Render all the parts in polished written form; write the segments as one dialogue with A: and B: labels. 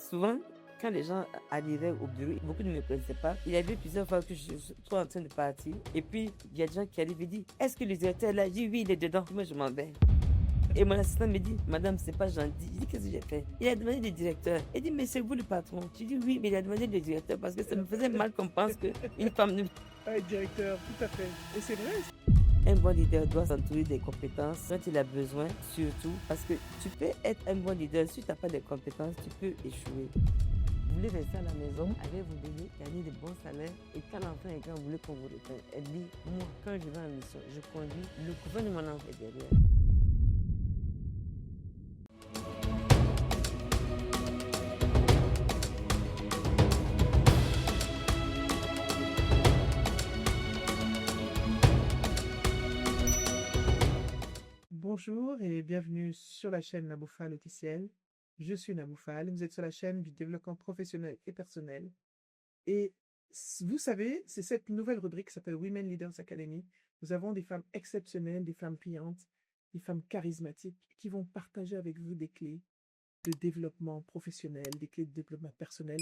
A: Souvent, quand les gens arrivaient au bureau, beaucoup ne me connaissaient pas. Il y avait plusieurs fois que je suis en train de partir. Et puis, il y a des gens qui arrivent et disent, est-ce que le directeur est là? Je dis, oui, il est dedans. Moi, je m'en vais. Et mon assistant me dit, madame, c'est pas gentil. Je dis, qu'est-ce que j'ai fait? Il a demandé le directeur. Il dit, mais c'est vous le patron. Je dis, oui, mais il a demandé le directeur parce que ça me faisait mal qu'on pense qu'une femme ne...
B: Ah, directeur, tout à fait. Et c'est vrai.
A: Un bon leader doit s'entourer des compétences dont il a besoin, surtout parce que tu peux être un bon leader, si tu n'as pas de compétences, tu peux échouer. Vous voulez rester à la maison avec vos bébés, gagner de bons salaires, et quand l'enfant est grand, vous voulez qu'on vous reprenne. Elle dit, moi, quand je vais en mission, je conduis, le gouvernement en fait derrière.
B: Bonjour et bienvenue sur la chaîne Naboufal officielle. Je suis Naboufal, vous êtes sur la chaîne du développement professionnel et personnel. Et vous savez, c'est cette nouvelle rubrique qui s'appelle Women Leaders Academy. Nous avons des femmes exceptionnelles, des femmes brillantes, des femmes charismatiques qui vont partager avec vous des clés de développement professionnel, des clés de développement personnel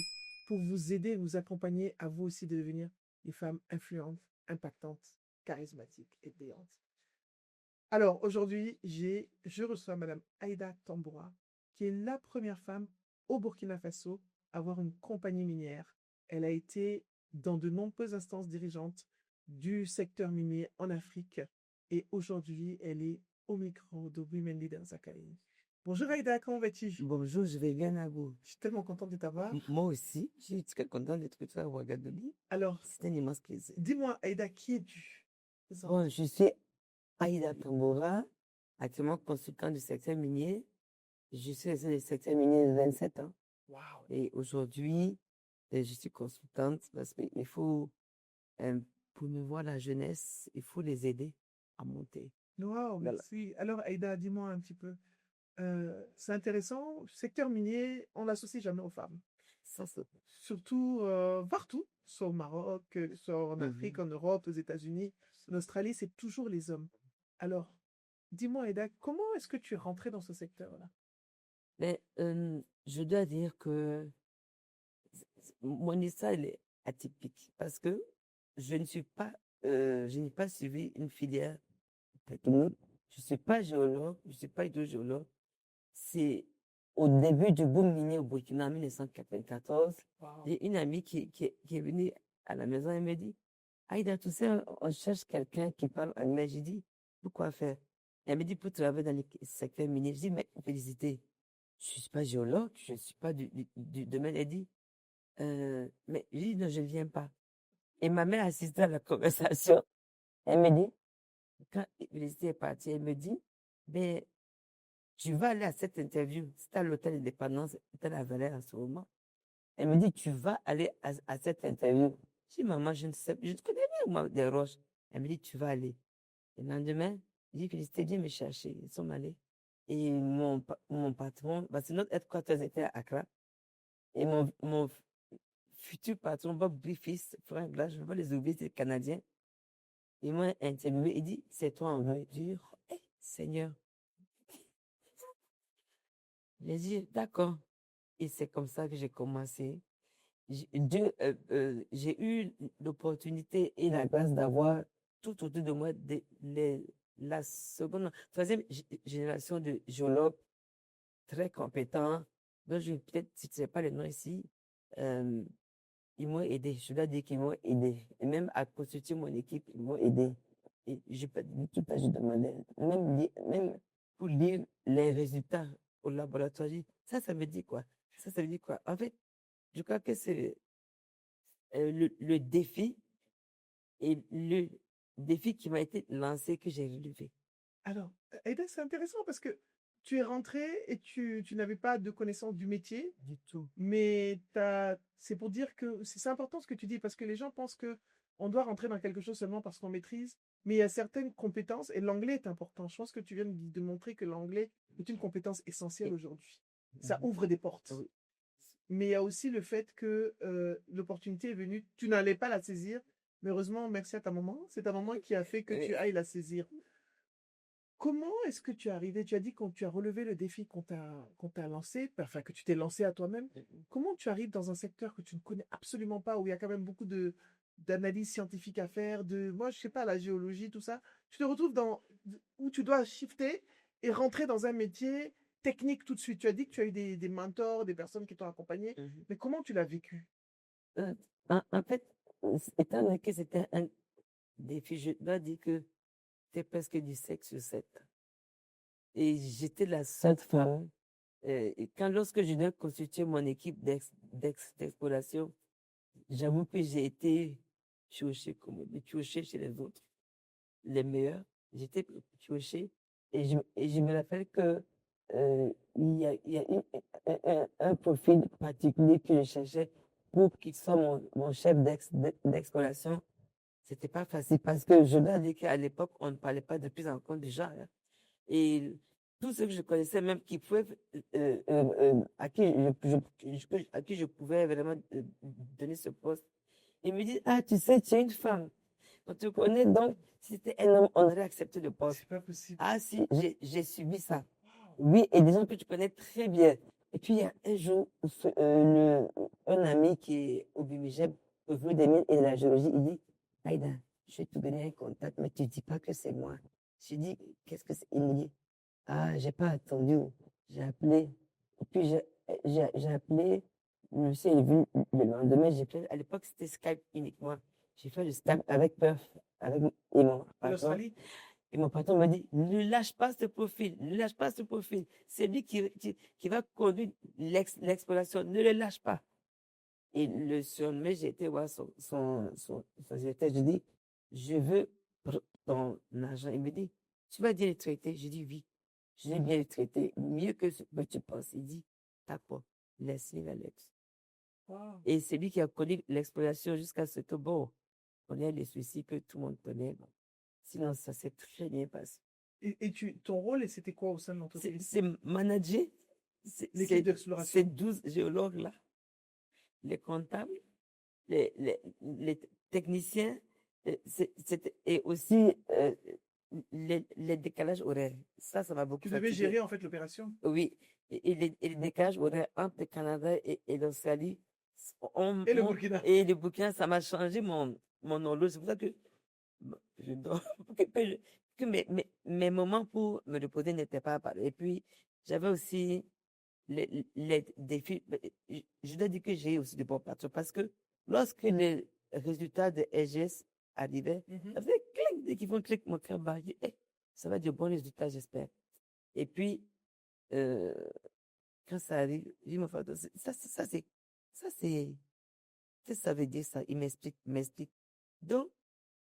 B: pour vous aider, vous accompagner à vous aussi de devenir des femmes influentes, impactantes, charismatiques et brillantes. Alors, aujourd'hui, je reçois Madame Aïda Tamboura, qui est la première femme au Burkina Faso à avoir une compagnie minière. Elle a été dans de nombreuses instances dirigeantes du secteur minier en Afrique et aujourd'hui, elle est au micro de Women Leaders Academy. Bonjour Aïda, comment vas-tu?
A: Bonjour, je vais bien à vous.
B: Je suis tellement contente de t'avoir.
A: Moi aussi, je suis très contente d'être là à Ouagadougou.
B: Alors,
A: c'est un immense plaisir.
B: Dis-moi Aïda, qui es-tu?
A: Bon, je suis Aïda Tamboura, actuellement consultante du secteur minier. Je suis restée dans le secteur minier 27 ans.
B: Wow.
A: Et aujourd'hui, je suis consultante parce qu'il faut promouvoir la jeunesse, il faut les aider à monter.
B: Wow, merci. Alors Aïda, dis-moi un petit peu. C'est intéressant. Secteur minier, on l'associe jamais aux femmes.
A: Ça,
B: Surtout partout, soit au Maroc, soit en Afrique, en Europe, aux États-Unis, en Australie, c'est toujours les hommes. Alors, dis-moi, Aïda, comment est-ce que tu es rentrée dans ce secteur-là?
A: Mais je dois dire que mon histoire elle est atypique parce que je n'ai pas suivi une filière technique. Je suis pas géologue, je suis pas hydrogéologue. C'est au début du boom minier au Burkina en 1994.
B: Wow.
A: J'ai une amie qui est venue à la maison et me dit, Aïda, tu sais, on cherche quelqu'un qui parle anglais. J'ai dit, pourquoi faire? Elle me dit, pour travailler dans le secteur minier. Je dis, mais félicité, je suis pas géologue, je suis pas du domaine. Elle dit, mais je dis, non, je ne viens pas. Et ma mère assistait à la conversation. Elle me dit, quand félicité est partie, elle me dit, ben, tu vas aller à cette interview. C'était à l'hôtel Indépendance, c'était la Valère en ce moment. Elle me dit, tu vas aller à cette interview. Je dis, maman, je ne sais, je ne connais rien, moi, des roches. Elle me dit, tu vas aller. Et le lendemain, je dis, Félicité, viens me chercher. Ils sont allés. Et mon patron, parce que notre headquarters était à Accra. Et mon futur patron, Bob Griffiths, Frank Glass, je ne vais pas les oublier, c'est Canadien. Il m'a interviewé, il dit, c'est toi en vrai. Je dis, hey, Seigneur. J'ai dit, d'accord. Et c'est comme ça que j'ai commencé. J'ai eu l'opportunité et la grâce d'avoir tout autour de moi la troisième génération de géologues très compétents. Donc, peut-être, si tu ne sais pas les noms ici, ils m'ont aidé. Je dois dire qu'ils m'ont aidé. Et même à constituer mon équipe, ils m'ont aidé. Et je peux dire tout à je demandais, même pour lire les résultats au laboratoire, ça veut dire quoi? Ça veut dire quoi? En fait, je crois que c'est le défi et le défi qui m'a été lancé que j'ai relevé.
B: Alors, Aïda, c'est intéressant parce que tu es rentrée et tu n'avais pas de connaissance du métier.
A: Du tout.
B: Mais c'est pour dire que c'est important ce que tu dis parce que les gens pensent que on doit rentrer dans quelque chose seulement parce qu'on maîtrise. Mais il y a certaines compétences et l'anglais est important. Je pense que tu viens de montrer que l'anglais est une compétence essentielle aujourd'hui. Ça ouvre des portes.
A: Oui.
B: Mais il y a aussi le fait que l'opportunité est venue, tu n'allais pas la saisir. Mais heureusement, merci à ta maman. C'est ta maman qui a fait que tu ailles la saisir. comment est-ce que tu es arrivé? Tu as dit quand tu as relevé le défi qu'on t'a lancé, enfin que tu t'es lancé à toi-même. Comment tu arrives dans un secteur que tu ne connais absolument pas, où il y a quand même beaucoup d'analyses scientifiques à faire, moi je sais pas, la géologie, tout ça. Tu te retrouves où tu dois shifter et rentrer dans un métier technique tout de suite. Tu as dit que tu as eu des mentors, des personnes qui t'ont accompagné,
A: Mhm.
B: mais comment tu l'as vécu?
A: Euh, en fait, étant donné que c'était un défi, je dois dire que c'était presque du sexe sur 7. Et j'étais la seule femme. Et lorsque je devais constituer mon équipe d'exploration, j'avoue que j'ai été piochée, comme on dit, piochée chez les autres, les meilleurs. J'étais piochée et je me rappelle que il y a un profil particulier que je cherchais pour qu'il soit mon chef d'exploration. C'était pas facile parce que je dois dire qu'à l'époque, on ne parlait pas de prise en compte déjà, hein. Et tous ceux que je connaissais, même qui pouvaient, à qui je pouvais vraiment donner ce poste, ils me disent, ah, tu sais, tu es une femme. On te connaît, donc, si c'était un homme, on aurait accepté le poste.
B: C'est pas possible.
A: Ah, si, j'ai subi ça. Oui, et des gens que tu connais très bien. Et puis, il y a un jour, un ami qui est au BIMIGEP, au vu des mines et de la géologie, il dit, Aïda, je vais te donner un contact, mais tu ne dis pas que c'est moi. Je dis, qu'est-ce que c'est? Il me dit, ah, j'ai pas attendu. J'ai appelé. Et puis, j'ai appelé. Monsieur est venu le lendemain. J'ai fait, à l'époque, c'était Skype uniquement. J'ai fait le Skype avec Perf, et mon patron.
B: L'Australie?
A: Et mon patron m'a dit, ne lâche pas ce profil, ne lâche pas ce profil. C'est lui qui va conduire l'exploration. Ne le lâche pas. Et le surlendemain, j'ai été voir son secrétaire. Je dis, je veux ton argent. Il me dit, tu vas bien le traiter? Je dis, oui. Je vais bien le traiter, mieux que ce que tu penses. Il dit, d'accord, laisse-lui la lettre.
B: Wow.
A: Et c'est lui qui a connu l'exploration jusqu'à ce que, bon, on ait les soucis que tout le monde connaît. Bon. Sinon, ça s'est très bien passé.
B: Et ton rôle, c'était quoi au sein de l'entreprise?
A: C'est manager
B: L'équipe d'exploration.
A: ces 12 géologues-là, les comptables, les techniciens, et aussi les décalages horaires. Ça m'a beaucoup
B: Tu devais
A: fatigué.
B: gérer en fait l'opération?
A: Oui, et les décalages horaires entre le Canada et l'Australie.
B: Et le Burkina?
A: Et le Burkina, ça m'a changé mon horloge. C'est pour ça que je dors, que mes moments pour me reposer n'étaient pas pareils. Et puis, j'avais aussi les défis. Je dois dire que j'ai aussi de bons patrons parce que lorsque les résultats de SGS arrivaient, ça faisait clic, dès qu'ils font clic, mon cœur bat. Je dis, hey, ça va être de bons résultats, j'espère. Et puis, euh, quand ça arrive, je dis, mon frère, ça veut dire ça. Il m'explique. Donc,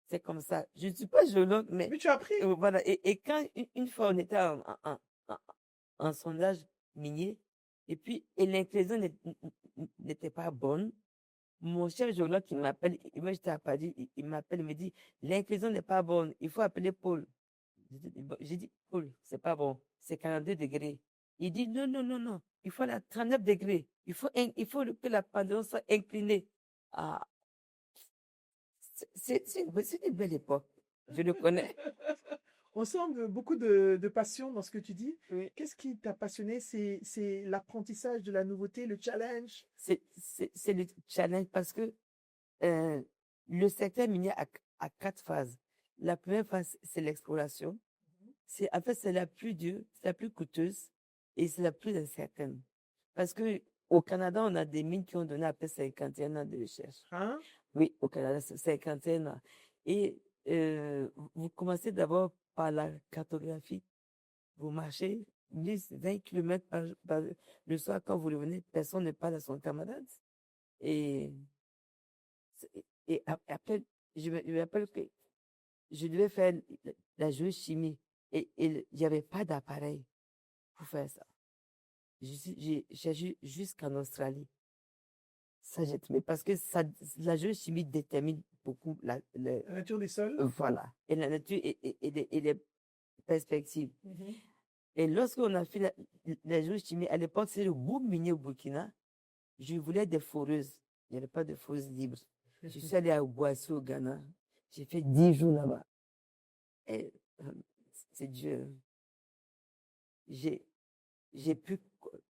A: c'est comme ça. Je ne suis pas géologue, mais
B: Mais tu as appris.
A: voilà. Et quand une fois on était en- en sondage minier, et l'inclusion n'était pas bonne, mon chef géologue qui m'appelle, moi j'étais à Paris, il m'appelle, il me dit, l'inclusion n'est pas bonne, il faut appeler Paul. J'ai dit, Paul, c'est pas bon, c'est 42 degrés. Il dit, non, non, non, non, il faut la 39 degrés, il faut que la pendule soit inclinée. Ah, c'est une belle époque, je le connais.
B: On sent beaucoup de passion dans ce que tu dis.
A: Oui.
B: Qu'est-ce qui t'a passionné? C'est l'apprentissage de la nouveauté, le challenge?
A: C'est le challenge parce que le secteur minier a 4 phases. La première phase, c'est l'exploration. En fait, c'est la plus dure, c'est la plus coûteuse et c'est la plus incertaine. Parce que au Canada, on a des mines qui ont donné après 51 ans de recherche.
B: Hein?
A: Oui, au Canada, c'est 51 ans. Et vous commencez d'abord par la cartographie. Vous marchez 10, 20 km le soir quand vous revenez, personne ne parle à son camarade. Et, après, je me rappelle que je devais faire la géochimie et il n'y avait pas d'appareil pour faire ça. J'ai jusqu'en Australie. Ça, j'ai trouvé parce que la géochimie détermine beaucoup
B: La nature des sols?
A: voilà. Et la nature et les perspectives. Et lorsqu'on a fait la géochimie, à l'époque, c'est le boom minier au Burkina. Je voulais des foreuses. Il n'y avait pas de foreuses libres. Je suis allée à Boissy au Ghana. J'ai fait 10 jours là-bas. Et c'est dur. j'ai, j'ai pu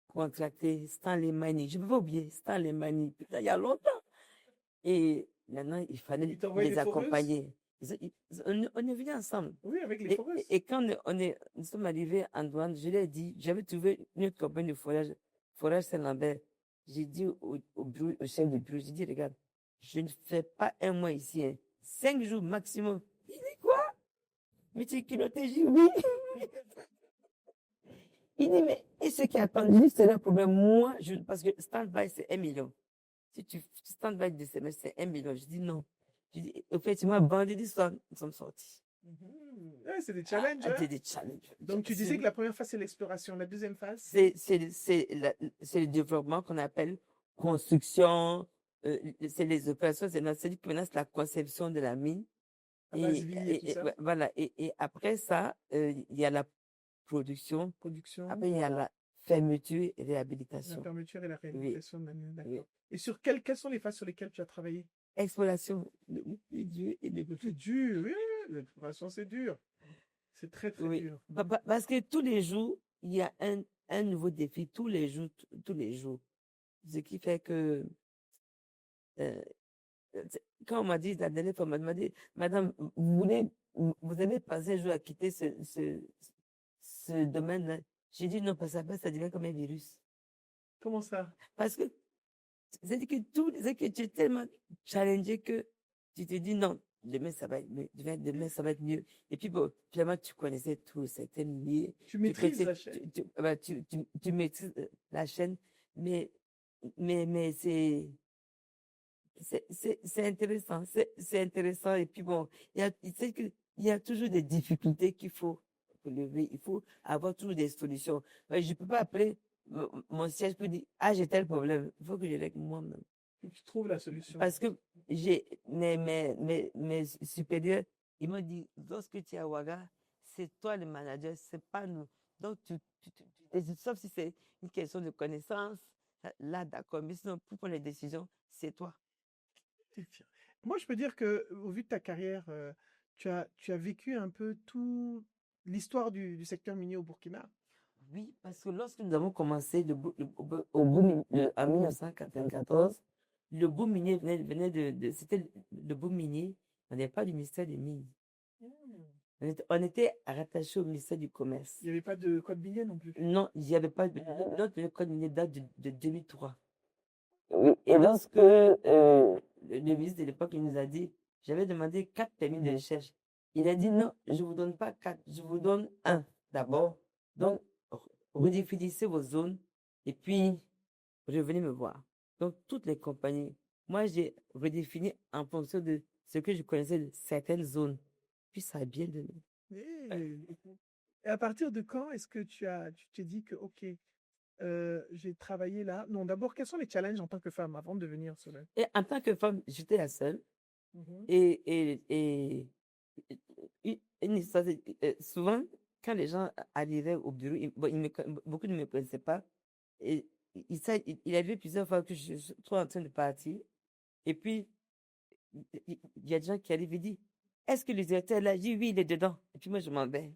A: contracter Stanley Mani. Je ne peux pas oublier Stanley Mani, putain, il y a longtemps. Et maintenant, il fallait
B: Il t'envoie des
A: les
B: foreuses?
A: accompagner. On est venus ensemble.
B: Oui, avec les
A: Et,
B: foreuses.
A: et quand nous sommes arrivés en douane, je lui ai dit, j'avais trouvé une autre compagnie de forage Saint-Lambert. J'ai dit au bureau, au chef de bureau, j'ai dit, regarde, je ne fais pas un mois ici, hein. 5 jours maximum. Il dit quoi? Mais tu es culotté, j'ai dit oui. Il dit, mais et ce qui attend, juste c'est le problème. Moi, parce que stand-by, c'est 1 million. Si tu stand-by de semestre, c'est 1 million. Je dis non. Je dis, effectivement, vendredi soir, nous sommes sortis.
B: Ouais, c'est des challenges, hein?
A: C'est des challenges.
B: Donc, tu disais que la première phase, c'est l'exploration. La deuxième phase?
A: C'est le développement qu'on appelle construction. C'est les opérations, c'est-à-dire que maintenant, c'est la conception de la mine.
B: À base vie et tout ça.
A: Ouais, voilà. Et après ça, il y a la production.
B: Production,
A: Après, il y a la fermeture et
B: la
A: réhabilitation.
B: fermeture et la
A: Oui,
B: réhabilitation de la mine.
A: oui.
B: D'accord. Et sur quelles sont les phases sur lesquelles tu as travaillé?
A: Exploration, le plus dur et le
B: C'est
A: plus
B: dur, oui, l'exploration, c'est dur. C'est très, très
A: oui.
B: dur.
A: Parce que tous les jours, il y a un nouveau défi, tous les jours, tous les jours. Ce qui fait que, euh, quand on m'a dit, la dernière fois, on m'a dit, Madame, vous avez pensé un jour à quitter ce domaine-là? J'ai dit non, parce que après, ça devient comme un virus.
B: Comment ça?
A: Parce que, c'est-à-dire que c'est que tu es tellement challengé que tu te dis non, demain, ça va être mieux, demain, ça va être mieux. Et puis, bon, finalement, tu connaissais tout, c'était lié.
B: Tu maîtrises la chaîne.
A: Tu maîtrises la chaîne, mais c'est intéressant, c'est intéressant. Et puis bon, il y a toujours des difficultés qu'il faut lever, il faut avoir toujours des solutions. Ouais, je peux pas appeler mon siège pour dire, ah, j'ai tel problème. Il faut que je règle moi-même.
B: Tu trouves la solution.
A: Parce que mes supérieurs, ils m'ont dit, lorsque tu es à Ouaga, c'est toi le manager, c'est pas nous. Donc, sauf si c'est une question de connaissance, là, d'accord, mais sinon, pour prendre les décisions, c'est toi.
B: Moi, je peux dire que, au vu de ta carrière, tu as vécu un peu tout l'histoire du secteur minier au Burkina.
A: Oui, parce que lorsque nous avons commencé au boom, en 1994, le boom minier venait c'était le boom minier, on n'est pas du ministère des Mines. On était rattaché au ministère du Commerce.
B: Il n'y avait pas de code minier non plus.
A: Non, il n'y avait pas. Notre code minier date de 2003. Oui, et lorsque le ministre de l'époque il nous a dit, j'avais demandé 4 permis de recherche. Il a dit non, je ne vous donne pas 4, je vous donne un d'abord. Donc, redéfinissez vos zones et puis revenez me voir. Donc, toutes les compagnies, moi, j'ai redéfini en fonction de ce que je connaissais de certaines zones. Puis ça a bien donné.
B: Et à partir de quand est-ce que tu t'es dit que, OK, j'ai travaillé là? Non, d'abord, quels sont les challenges en tant que femme avant de devenir seule?
A: Et en tant que femme, j'étais la seule.
B: Mhm.
A: Et une histoire, souvent, quand les gens arrivaient au bureau, beaucoup ne me connaissaient pas. Et il arrivait plusieurs fois que je suis trop en train de partir. Et puis, il y a des gens qui arrivent et disent, est-ce que le directeur est là? Je dis, oui, il est dedans. Et puis moi, je m'en vais.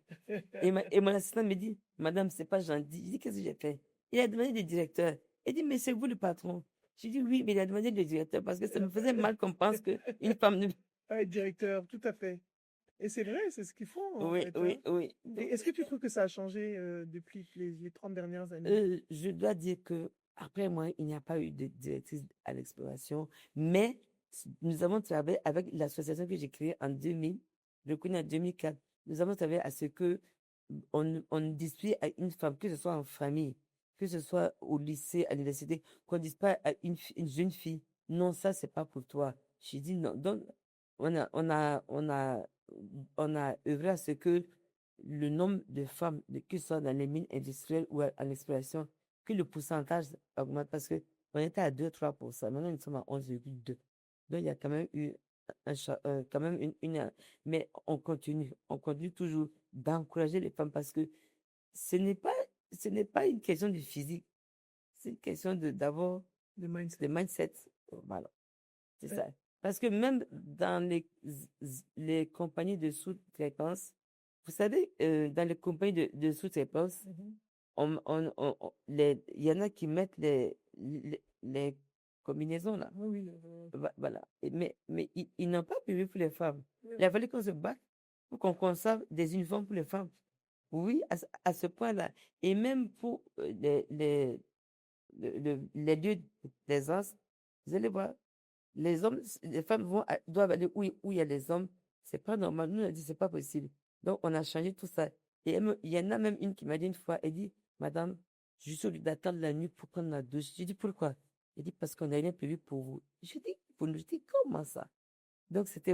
A: Et mon assistant me dit, Madame, c'est pas gentil. Je dis, qu'est-ce que j'ai fait? Il a demandé le directeur. Il dit, mais c'est vous le patron. J'ai dit, oui, mais il a demandé le directeur parce que ça me faisait mal qu'on pense qu'une femme ne...
B: Ah, être directeur, tout à fait. Et c'est vrai, c'est ce qu'ils font, en
A: Oui,
B: fait,
A: oui,
B: hein.
A: oui.
B: Et est-ce que tu trouves que ça a changé depuis les 30 dernières années?
A: Je dois dire que après moi, il n'y a pas eu de directrice à l'exploration, mais nous avons travaillé avec l'association que j'ai créée en 2000, reconnue en 2004. Nous avons travaillé à ce que on dispute à une femme, que ce soit en famille, que ce soit au lycée, à l'université, qu'on ne dise pas à une jeune fille, non, ça, c'est pas pour toi. J'ai dit non. Donc, on a œuvré à ce que le nombre de femmes, que ce soit dans les mines industrielles ou à l'exploration, que le pourcentage augmente parce que on était à 2-3%. Maintenant, nous sommes à 11,2. Donc, il y a quand même eu quand même mais on continue toujours d'encourager les femmes parce que ce n'est pas une question de physique, c'est une question d'abord
B: De mindset.
A: de mindset. Voilà, c'est ça. Parce que même dans les compagnies de sous-traitance, Vous savez, dans les compagnies de sous-traitance, il y en a qui mettent les combinaisons là.
B: Oui,
A: Voilà. Mais ils n'ont pas prévu pour les femmes. Il a fallu qu'on se batte pour qu'on conserve des uniformes pour les femmes. Oui, à ce point-là. Et même pour les lieux d'aisance, vous allez voir, les femmes doivent aller où il y a les hommes. C'est pas normal. Nous, on a dit, c'est pas possible. Donc, on a changé tout ça. Et il y en a même une qui m'a dit une fois, elle dit, Madame, je suis obligée d'attendre la nuit pour prendre la douche. J'ai dit, pourquoi? Elle dit, parce qu'on n'a rien prévu pour vous. Je dis, pour nous, je dis, comment ça? Donc, c'était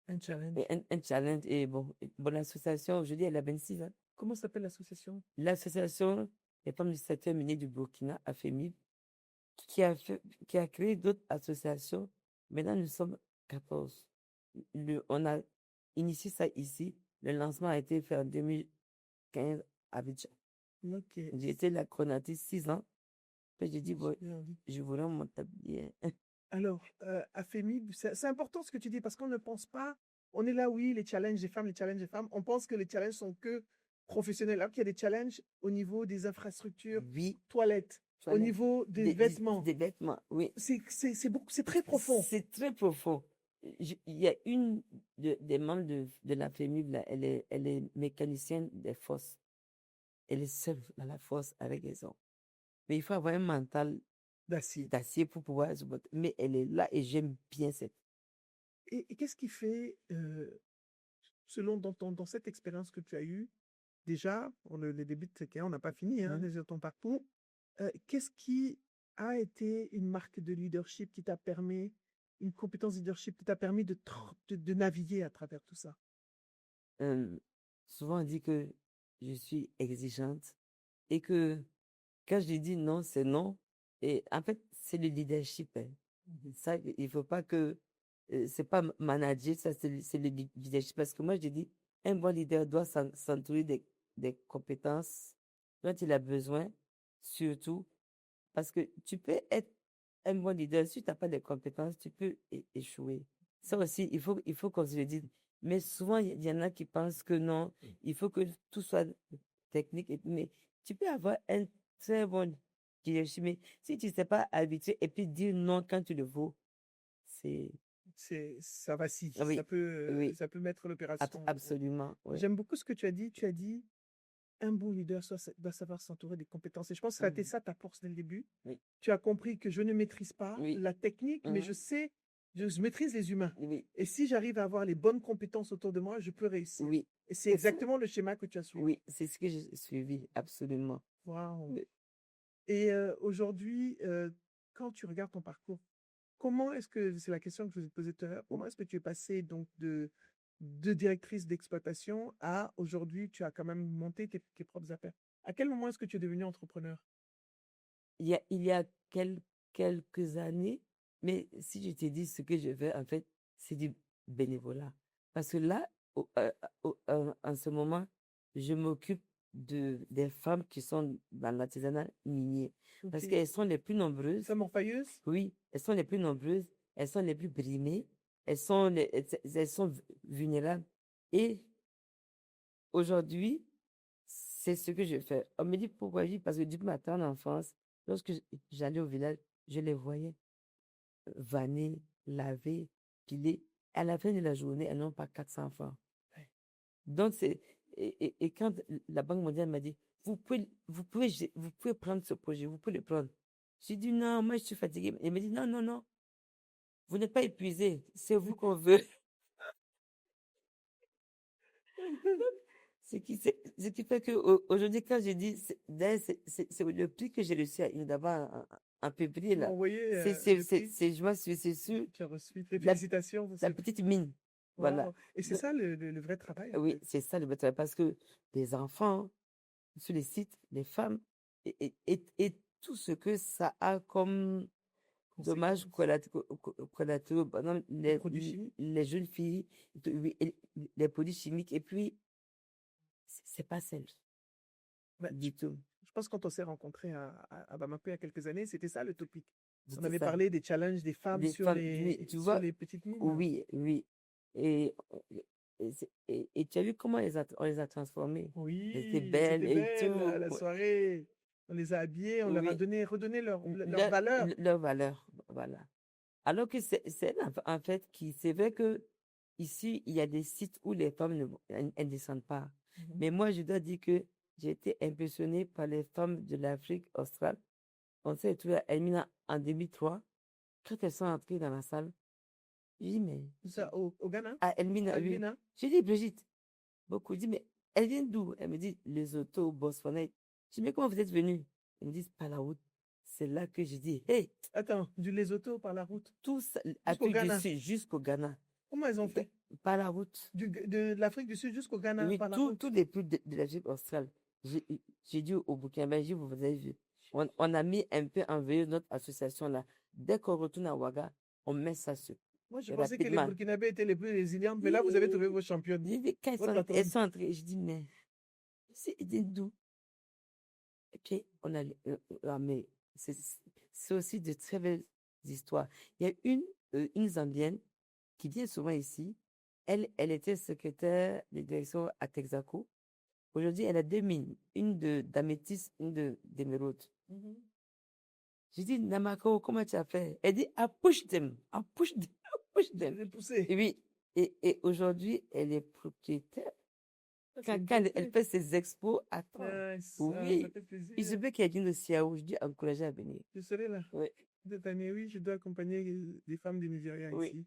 B: un challenge.
A: un challenge. Et bon, l'association, je dis, elle a 26 ans.
B: Comment s'appelle l'association?
A: L'association des femmes du secteur minier du Burkina, AFEMIB, qui a créé d'autres associations. Maintenant, nous sommes 14. On a initié ça ici. Le lancement a été fait en 2015 à Abidjan.
B: Ok.
A: J'ai été la coordinatrice 6 ans. Puis j'ai dit, bon,
B: Super.
A: je voudrais m'établir.
B: Alors, Afemib, c'est important ce que tu dis parce qu'on ne pense pas, on est là, oui, les challenges des femmes, on pense que les challenges sont que professionnels, alors qu'il y a des challenges au niveau des infrastructures,
A: Oui,
B: toilettes, au
A: toilette,
B: niveau des vêtements.
A: des vêtements, oui.
B: C'est très profond.
A: C'est très profond. Il y a une des membres de la FEMIB, là, elle est mécanicienne des fosses. Elle est seule dans la fosse avec les hommes. Mais il faut avoir un mental
B: D'acier.
A: pour pouvoir se battre. Mais elle est là et j'aime bien cette.
B: Et qu'est-ce qui fait, selon dans cette expérience que tu as eue, déjà, les débuts de tes carrières, on n'a pas fini, hein, déjà ton parcours, qu'est-ce qui a été une marque de leadership qui t'a permis, une compétence de leadership qui t'a permis de naviguer à travers tout ça?
A: Souvent on dit que je suis exigeante et que quand je dis non, c'est non. Et en fait, c'est le leadership. Hein. Ça, il faut pas que c'est pas manager, ça c'est le leadership. Parce que moi, je dis, un bon leader doit s'entourer des compétences dont il a besoin, surtout. Parce que tu peux être un bon leader, si tu n'as pas de compétences, tu peux échouer. Ça aussi, il faut qu'on se le dise. Mais souvent, il y en a qui pensent que non, il faut que tout soit technique. Mais tu peux avoir un très bon leadership, mais si tu ne sais pas habituer et puis dire non quand tu le faut, c'est...
B: Ça vacille.
A: Oui, oui,
B: Ça peut mettre l'opération.
A: absolument. Oui.
B: J'aime beaucoup ce que tu as dit. Tu as dit, un bon leader doit savoir s'entourer des compétences. Et je pense que ça a été ça ta force dès le début.
A: Oui.
B: Tu as compris que je ne maîtrise pas
A: Oui.
B: la technique, mais je maîtrise les humains.
A: Oui.
B: Et si j'arrive à avoir les bonnes compétences autour de moi, je peux réussir.
A: Oui.
B: Et c'est exactement le schéma que tu as suivi.
A: Oui, c'est ce que j'ai suivi, absolument.
B: Wow.
A: Oui.
B: Et aujourd'hui, quand tu regardes ton parcours, comment est-ce que, c'est la question que je vous ai posée tout à l'heure, comment est-ce que tu es passé donc de directrice d'exploitation à aujourd'hui, tu as quand même monté tes propres affaires? À quel moment est-ce que tu es devenu entrepreneur?
A: Il y a quelques années, mais si je te dis ce que je fais, en fait, c'est du bénévolat. Parce que là, en ce moment, je m'occupe des femmes qui sont dans l'artisanat minier. Parce
B: Ok.
A: qu'elles sont les plus nombreuses.
B: Femme orpailleuse?
A: Oui, elles sont les plus nombreuses, elles sont les plus brimées, elles sont vulnérables. Et aujourd'hui, c'est ce que je fais. On me dit pourquoi je dis parce que depuis ma tendre enfance, lorsque j'allais au village, je les voyais vanner, laver, piler. À la fin de la journée, elles n'ont pas 400 francs. Donc, et quand la Banque mondiale m'a dit, vous pouvez prendre ce projet, vous pouvez le prendre. J'ai dit non, moi je suis fatiguée. Elle m'a dit non, non, non, vous n'êtes pas épuisé, c'est vous qu'on veut. Ce qui fait qu'aujourd'hui, quand j'ai dit, c'est le prix que j'ai reçu d'avoir en février, là. C'est sûr.
B: Tu as reçu tes félicitations.
A: La petite mine. Voilà.
B: Wow. Et c'est ça le vrai travail.
A: Oui, c'est ça le vrai travail. Parce que les enfants, sur les sites, les femmes, et tout ce que ça a comme dommages collatéraux, par exemple, les jeunes filles, les produits chimiques, et puis, c'est pas simple. Du tout.
B: Je pense que quand on s'est rencontrés à Bamako il y a quelques années, c'était ça le topic. On
A: C'était
B: avait
A: ça.
B: parlé des challenges des femmes sur les petites mines.
A: Oui, oui. Et Et tu as vu comment on les a transformées. Elles étaient
B: Oui,
A: belles
B: c'était
A: et
B: belle
A: tout.
B: la soirée. On les a habillés, on leur a
A: Oui,
B: redonné leur valeur.
A: leur valeur, voilà. Alors que c'est en fait qui, c'est vrai que ici, il y a des sites où les femmes elles ne descendent pas.
B: Mhm.
A: Mais moi, je dois dire que j'ai été impressionnée par les femmes de l'Afrique australe. On s'est retrouvés à Elmina en 2003. Quand elles sont entrées dans la salle, j'ai dit, mais,
B: Ça, au Ghana,
A: à Elmina,
B: à
A: oui.
B: Elmina.
A: J'ai dit, Brigitte, beaucoup dit, mais elles viennent d'où? Elle me dit, les autos, Botswana. Je dis, mais comment vous êtes venus? Ils me disent, par la route. C'est là que j'ai dit, hey,
B: Attends, du Lesotho par la route
A: tous,
B: jusqu'au
A: Afrique du
B: Ghana.
A: Sud jusqu'au Ghana,
B: Comment elles ont fait?
A: par la route.
B: De l'Afrique du Sud jusqu'au Ghana
A: Oui,
B: par la
A: tous
B: route.
A: les plus de l'Afrique australe. J'ai dit au Burkina, j'ai dit, vous avez vu. On a mis un peu en veille notre association là. Dès qu'on retourne à Ouaga, on met ça sur.
B: Moi, je pensais que les
A: Rapidement.
B: Burkinabés étaient les plus résilientes, mais là, vous avez trouvé vos championnes,
A: J'ai dit, quand
B: votre
A: elles
B: patronne.
A: sont entrées, je dis, mais c'est d'où? Et puis, on a, mais c'est c'est aussi de très belles histoires. Il y a une Zambienne qui vient souvent ici. Elle était secrétaire de direction à Texaco. Aujourd'hui, elle a deux mines, une d'améthyste, une d'émeraude.
B: Mhm.
A: J'ai dit, Namako, comment tu as fait? Elle dit, I push them, I push them, I push
B: Je
A: them.
B: les ai poussés.
A: Et oui, et aujourd'hui, elle est propriétaire.
B: Ça, c'est
A: Quand,
B: une
A: quand
B: bonne
A: elle
B: fête.
A: fait ses expos, attends,
B: Nice. Ah, ça
A: oui,
B: fait
A: il se
B: plaisir.
A: peut qu'elle vienne aussi à où je dis, encourager à venir.
B: Je serai là.
A: Oui,
B: Cette année, oui, je dois accompagner des femmes du Nigeria
A: oui.
B: ici.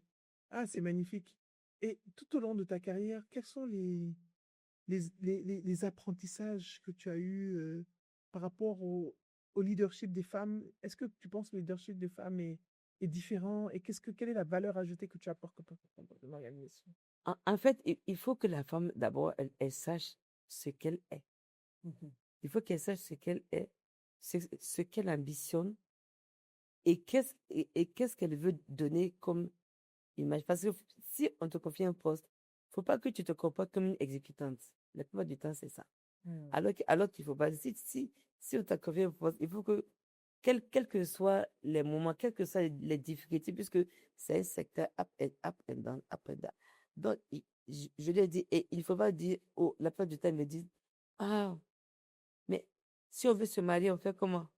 B: Ah, c'est magnifique. Et tout au long de ta carrière, quels sont les apprentissages que tu as eus par rapport au leadership des femmes? Est-ce que tu penses que le leadership des femmes est différent? Et quelle est la valeur ajoutée que tu apportes dans l'organisation?
A: En fait, il faut que la femme, d'abord, elle sache ce qu'elle est.
B: Mhm.
A: Il faut qu'elle sache ce qu'elle est, ce qu'elle ambitionne et qu'est-ce qu'elle veut donner comme image. Parce que si on te confie un poste, faut pas que tu te comportes comme une exécutante. La plupart du temps, c'est ça.
B: Hmm.
A: Alors qu'il faut pas. Si on t'a confié un poste, il faut que, quels que soient les moments, quelles que soient les difficultés, puisque c'est un secteur up and down, up and down. Donc, je lui ai dit, et il faut pas dire, oh, la plupart du temps, ils me disent, ah, mais si on veut se marier, on fait comment?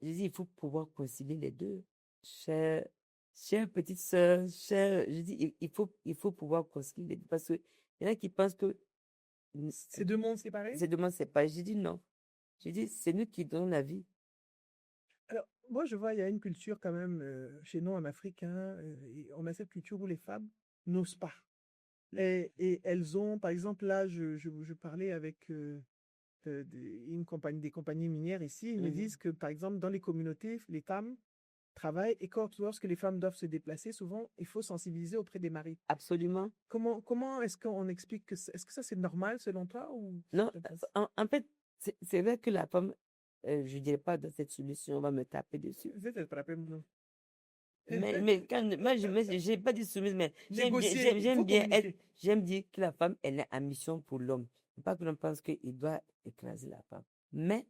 A: J'ai dit, il faut pouvoir concilier les deux. Chère, chère petite sœur, chère, je dis, il faut pouvoir concilier les deux. Parce qu'il y en a qui pensent que
B: C'est deux mondes séparés?
A: c'est demain, c'est pas. J'ai dit non. J'ai dit, c'est nous qui donnons la vie.
B: Alors, moi, je vois, il y a une culture quand même chez nous en Afrique, hein, et on a cette culture où les femmes n'osent pas. Et elles ont, par exemple, là, je parlais avec des compagnies minières ici, ils me disent que, par exemple, dans les communautés, les femmes travaillent et lorsque les femmes doivent se déplacer, souvent, il faut sensibiliser auprès des maris.
A: Absolument.
B: Comment est-ce qu'on explique que est-ce que ça c'est normal selon toi ou
A: Non, en fait, c'est vrai que la femme, je dirais pas dans cette solution, on va me taper dessus.
B: vous êtes frappé, non?
A: Mais quand, moi, j'ai pas dit soumise, mais
B: Négocier, il faut communiquer.
A: j'aime dire que la femme, elle est en mission pour l'homme. Pas que l'on pense qu'il doit écraser la femme. Mais,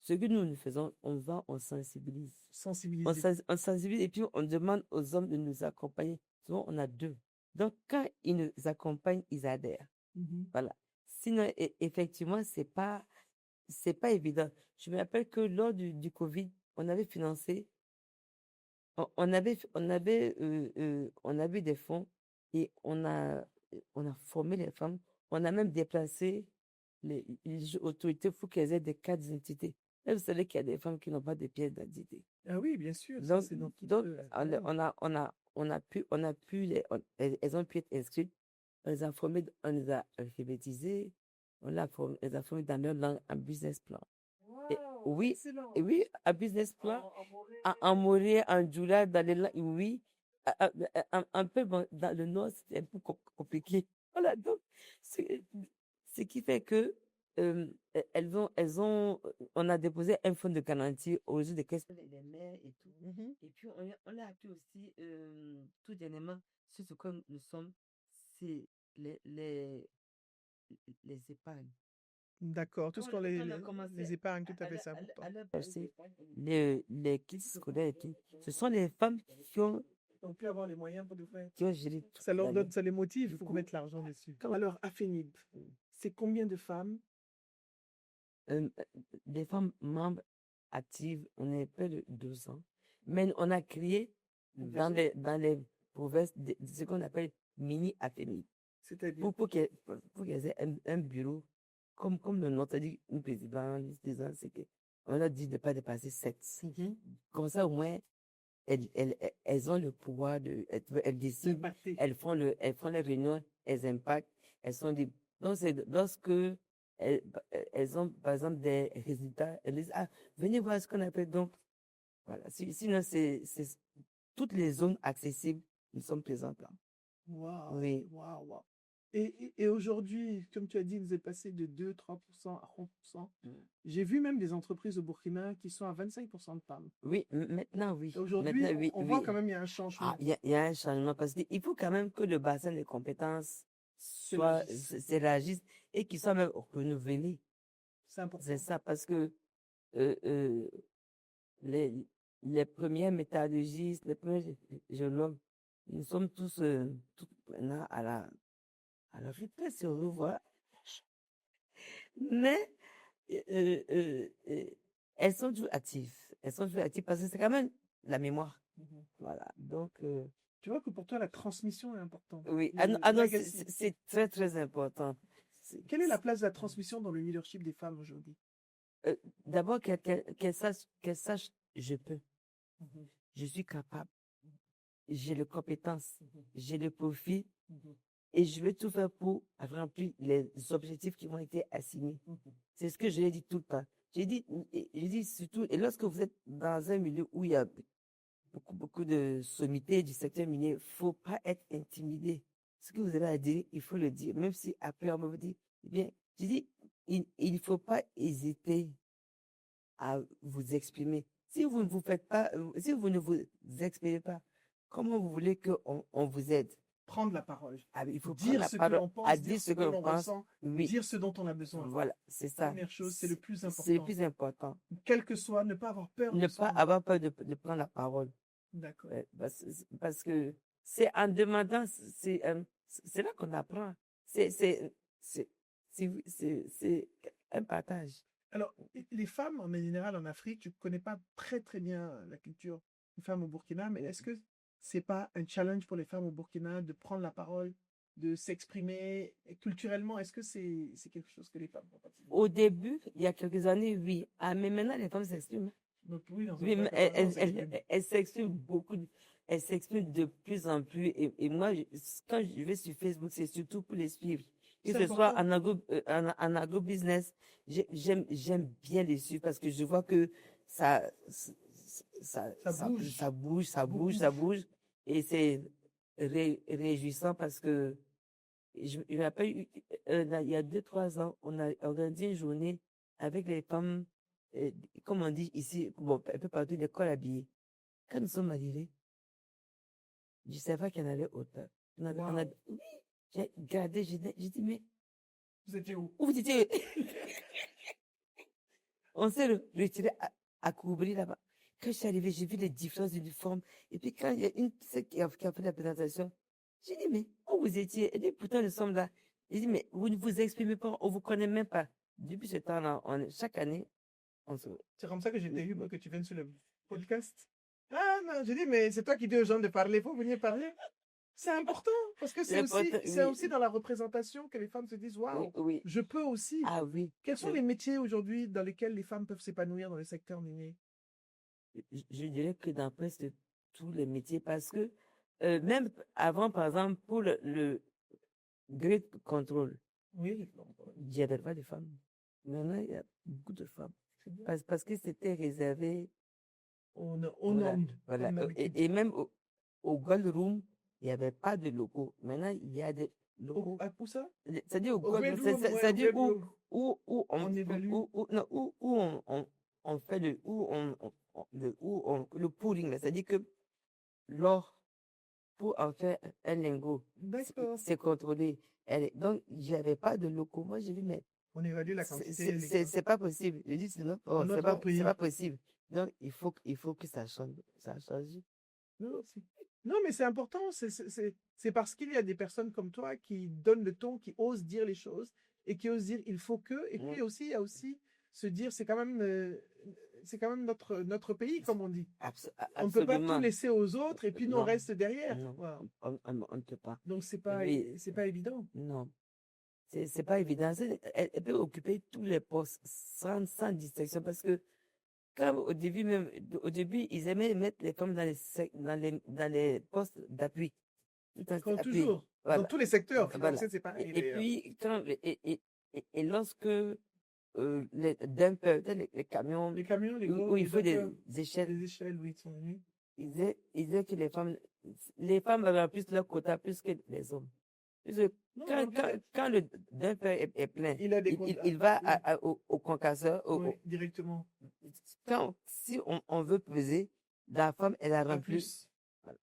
A: ce que nous faisons, on sensibilise.
B: Sensibiliser.
A: On sensibilise et puis on demande aux hommes de nous accompagner. Souvent, on a deux. Donc, quand ils nous accompagnent, ils adhèrent.
B: Mhm.
A: Voilà. Sinon, effectivement, c'est pas évident. Je me rappelle que lors du Covid, on avait financé, on avait des fonds et on a formé les femmes. On a même déplacé les autorités pour qu'elles aient des cartes d'identité. Là, vous savez qu'il y a des femmes qui n'ont pas de pièces d'identité.
B: Ah oui, bien sûr, ça
A: Donc,
B: c'est dans toute
A: donc
B: la langue.
A: on a pu elles ont pu être inscrites, on les a formées, on les a alphabétisées, les a formées dans leur langue en business plan. Et
B: Wow,
A: oui,
B: excellent.
A: et oui, un business plan,
B: En Morée.
A: en Morée, en Djoula, dans les langues, oui, un peu bon, dans le nord, c'était un peu compliqué. Voilà, donc, c'est- ce qui fait que on a déposé un fonds de garantie aux yeux des questions des mères et tout.
B: Mhm.
A: Et puis, on a appris aussi, tout dernièrement, ce que nous sommes, c'est les, les, les épargnes.
B: D'accord, tout ce qu'on
A: Quand on a commencé
B: les épargnes, tout à fait, c'est important.
A: les kits scolaires et tout, ce sont les femmes qui ont
B: n'ont plus avoir les moyens pour le faire.
A: qui ont géré toute
B: Ça leur
A: la
B: donne,
A: vie.
B: ça les motive
A: Du
B: pour
A: coup,
B: mettre l'argent dessus. Alors, Afenib, c'est combien de femmes?
A: euh, des femmes membres actives, on est près de 200. Mais on a créé dans les provinces ce qu'on appelle mini-AFEMI.
B: C'est-à-dire,
A: Pour qu'elles aient un bureau, comme le nom, c'est-à-dire une présidente, des ans, c'est que on leur dit de ne pas dépasser 7. Comme ça, au moins, elles ont le pouvoir elles décident,
B: d'impacter.
A: elles font les réunions, elles impactent, elles sont libres. Donc, c'est lorsque elles ont, par exemple, des résultats, elles disent, ah, venez voir ce qu'on appelle. Donc, voilà. Sinon, c'est toutes les zones accessibles, nous sommes présents là.
B: Waouh,
A: Oui.
B: waouh, waouh. Et aujourd'hui, comme tu as dit, vous êtes passé de 2-3% à 30%. J'ai vu même des entreprises au Burkina qui sont à 25% de femmes.
A: Oui, maintenant, oui.
B: Et aujourd'hui,
A: Maintenant, oui,
B: on voit
A: oui.
B: quand même il y a un changement.
A: Ah, il y a un changement parce qu'il faut quand même que le bassin de compétences s'élargisse et qu'il soit même renouvelé.
B: C'est important.
A: C'est ça, parce que euh, euh, les, les premiers métallurgistes, les premiers géologues, nous sommes tous maintenant à la retraite, si on veut voir. Mais elles sont toujours actives. Elles sont toujours actives parce que c'est quand même la mémoire. Voilà. Donc,
B: Tu vois que pour toi, la transmission est importante.
A: oui.
B: Le
A: Ah non,
B: legacy.
A: c'est très, très important.
B: Quelle est la place de la transmission dans le leadership des femmes aujourd'hui?
A: D'abord, qu'elle sache, je peux. Je suis capable. J'ai les compétences. J'ai le profil. Et je vais tout faire pour remplir les objectifs qui m'ont été assignés. C'est ce que je l'ai dit tout le temps. J'ai dit surtout, et lorsque vous êtes dans un milieu où il y a beaucoup de sommités du secteur minier, faut pas être intimidé. Ce que vous avez à dire, il faut le dire, même si après on me vous dit, eh bien, j'ai dit, il faut pas hésiter à vous exprimer. Si vous ne vous faites pas, si vous ne vous exprimez pas, comment vous voulez on vous aide?
B: Prendre la parole.
A: Ah, il faut prendre
B: Dire
A: la
B: ce que
A: parole,
B: l'on pense,
A: à
B: dire
A: dire
B: ce
A: ce que
B: que
A: l'on
B: l'on
A: pense.
B: ressent,
A: Oui,
B: dire ce dont on a besoin.
A: voilà, c'est ça.
B: Première chose, c'est le plus
A: C'est le
B: important.
A: plus important.
B: Quel que soit, ne pas avoir peur
A: Ne
B: de
A: pas
B: s'exprimer.
A: avoir peur de prendre la parole.
B: D'accord.
A: Parce que c'est en demandant, c'est là qu'on apprend. C'est un partage.
B: Alors, les femmes, en général, en Afrique, je ne connais pas très, très bien la culture des femmes au Burkina, mais est-ce que c'est pas un challenge pour les femmes au Burkina de prendre la parole, de s'exprimer et culturellement? Est-ce que c'est quelque chose que les femmes font partie?
A: Au début, il y a quelques années, oui. Ah, mais maintenant, les femmes s'expriment.
B: Donc, oui, dans un
A: Oui, mais
B: certain sens, on s'exprime.
A: elles s'expriment beaucoup. Elles s'expriment de plus en plus. Et moi, quand je vais sur Facebook, c'est surtout pour les suivre. Que
B: C'est
A: ce soit
B: important.
A: en agro-business, j'aime bien les suivre parce que je vois que ça,
B: Ça bouge.
A: ça bouge, ça
B: Beaucoup.
A: bouge, ça bouge. Et c'est réjouissant parce que je me rappelle, il y a 2-3 ans, on a organisé une journée avec les femmes, comme on dit ici, bon, un peu partout, l'école habillée. Quand nous sommes arrivés, je ne savais pas qu'il y en avait autant. Oui, j'ai regardé, j'ai dit, mais
B: Vous étiez où?
A: où vous étiez? On s'est retiré à couvrir là-bas. Quand je suis arrivée, j'ai vu les différences d'uniformes. Et puis quand il y a une celle qui a fait la présentation, j'ai dit, mais où vous étiez? Elle dit, pourtant nous sommes là. J'ai dit, mais vous ne vous exprimez pas, on ne vous connaît même pas. Depuis ce temps-là, chaque année, on se...
B: C'est comme ça que j'ai eu pour que tu viennes sur le podcast. Ah non, j'ai dit, mais c'est toi qui dis aux gens de parler, il faut venir parler. C'est important, parce que c'est aussi dans la représentation que les femmes se disent, waouh,
A: oui.
B: je peux aussi.
A: Ah oui.
B: Quels sont les métiers aujourd'hui dans lesquels les femmes peuvent s'épanouir dans le secteur minier?
A: Je dirais que dans presque tous les métiers, parce que même avant, par exemple, pour le grade control,
B: oui,
A: il n'y avait pas de femmes. Maintenant, il y a beaucoup de femmes. Parce que c'était réservé
B: aux
A: voilà,
B: hommes.
A: voilà. Et même au Gold Room, il n'y avait pas de locaux. Maintenant, il y a des locaux.
B: Où ça?
A: C'est-à-dire au
B: Gold
A: Room, c'est-à-dire où
B: on évalue.
A: où on fait le pooling. C'est-à-dire que l'or, pour en faire un lingot, c'est contrôlé. Donc, il n'y avait pas de locaux. Moi, j'ai dit, mais
B: on évalue la quantité.
A: C'est pas possible. Je dis, c'est pas possible. Donc, il faut que ça change. Ça a changé.
B: Non, non, mais c'est important. C'est parce qu'il y a des personnes comme toi qui donnent le ton, qui osent dire les choses et qui osent dire il faut que. Et
A: Mm.
B: puis aussi, il y a aussi se dire c'est quand même notre pays, comme on dit. On ne peut pas tout
A: Absolument.
B: laisser aux autres et puis nous on
A: Non,
B: reste derrière.
A: non,
B: Voilà.
A: on ne peut pas.
B: Donc
A: Oui,
B: c'est pas évident.
A: non, c'est pas évident. Elle peut occuper tous les postes sans distinction parce que comme au début même, au début, ils aimaient mettre les femmes dans les postes d'appui. Tout en
B: Comme
A: appui.
B: toujours, dans
A: Voilà.
B: tous les secteurs
A: Voilà.
B: financiers, c'est pareil
A: Et
B: d'ailleurs.
A: puis, et lorsque les dumpers, les camions
B: Les camions, les
A: où
B: gros,
A: il
B: les
A: faut
B: dumpers,
A: des échelles,
B: les échelles, oui, sont venus.
A: ils disaient que les femmes avaient plus leur quota plus que les hommes. Parce que
B: Non, en fait,
A: quand le dumper est plein,
B: il a des quotas.
A: il va
B: Oui,
A: au concasseur.
B: oui, directement.
A: Si on veut peser, la femme, elle a
B: Pas
A: rempli.
B: plus.
A: Voilà.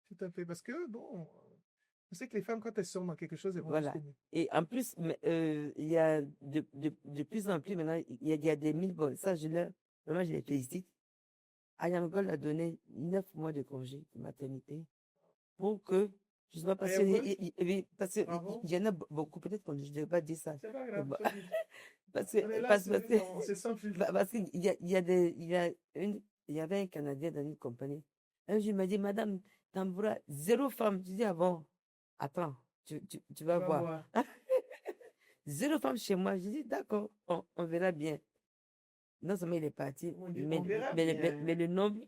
B: Tout à fait. Parce que, bon, on sait que les femmes, quand elles sont dans quelque chose, elles vont
A: Voilà.
B: jusqu'au bout.
A: Et en plus, il y a de plus en plus maintenant, il y a des mille bonnes. Ça, vraiment, je les félicite. Ayangol a donné 9 mois de congé de maternité pour que, je sais pas, parce que,
B: Ayangol,
A: oui, parce que
B: bravo.
A: il y en a beaucoup, peut-être qu'on ne devrait pas dire ça.
B: C'est pas
A: Mais
B: grave,
A: bon,
B: vas-y.
A: parce
B: On est
A: que,
B: là,
A: parce, parce que,
B: c'est sans filtre.
A: parce qu'il il y avait un Canadien dans une compagnie. Un jour, il m'a dit, Madame Tamboura, 0 femme. Je dis, ah bon, attends, tu
B: Tu
A: vas
B: vas
A: voir.
B: voir.
A: 0 femme chez moi. Je dis, d'accord, on verra bien. Non seulement il est parti,
B: On dit, on verra bien.
A: mais le nombre.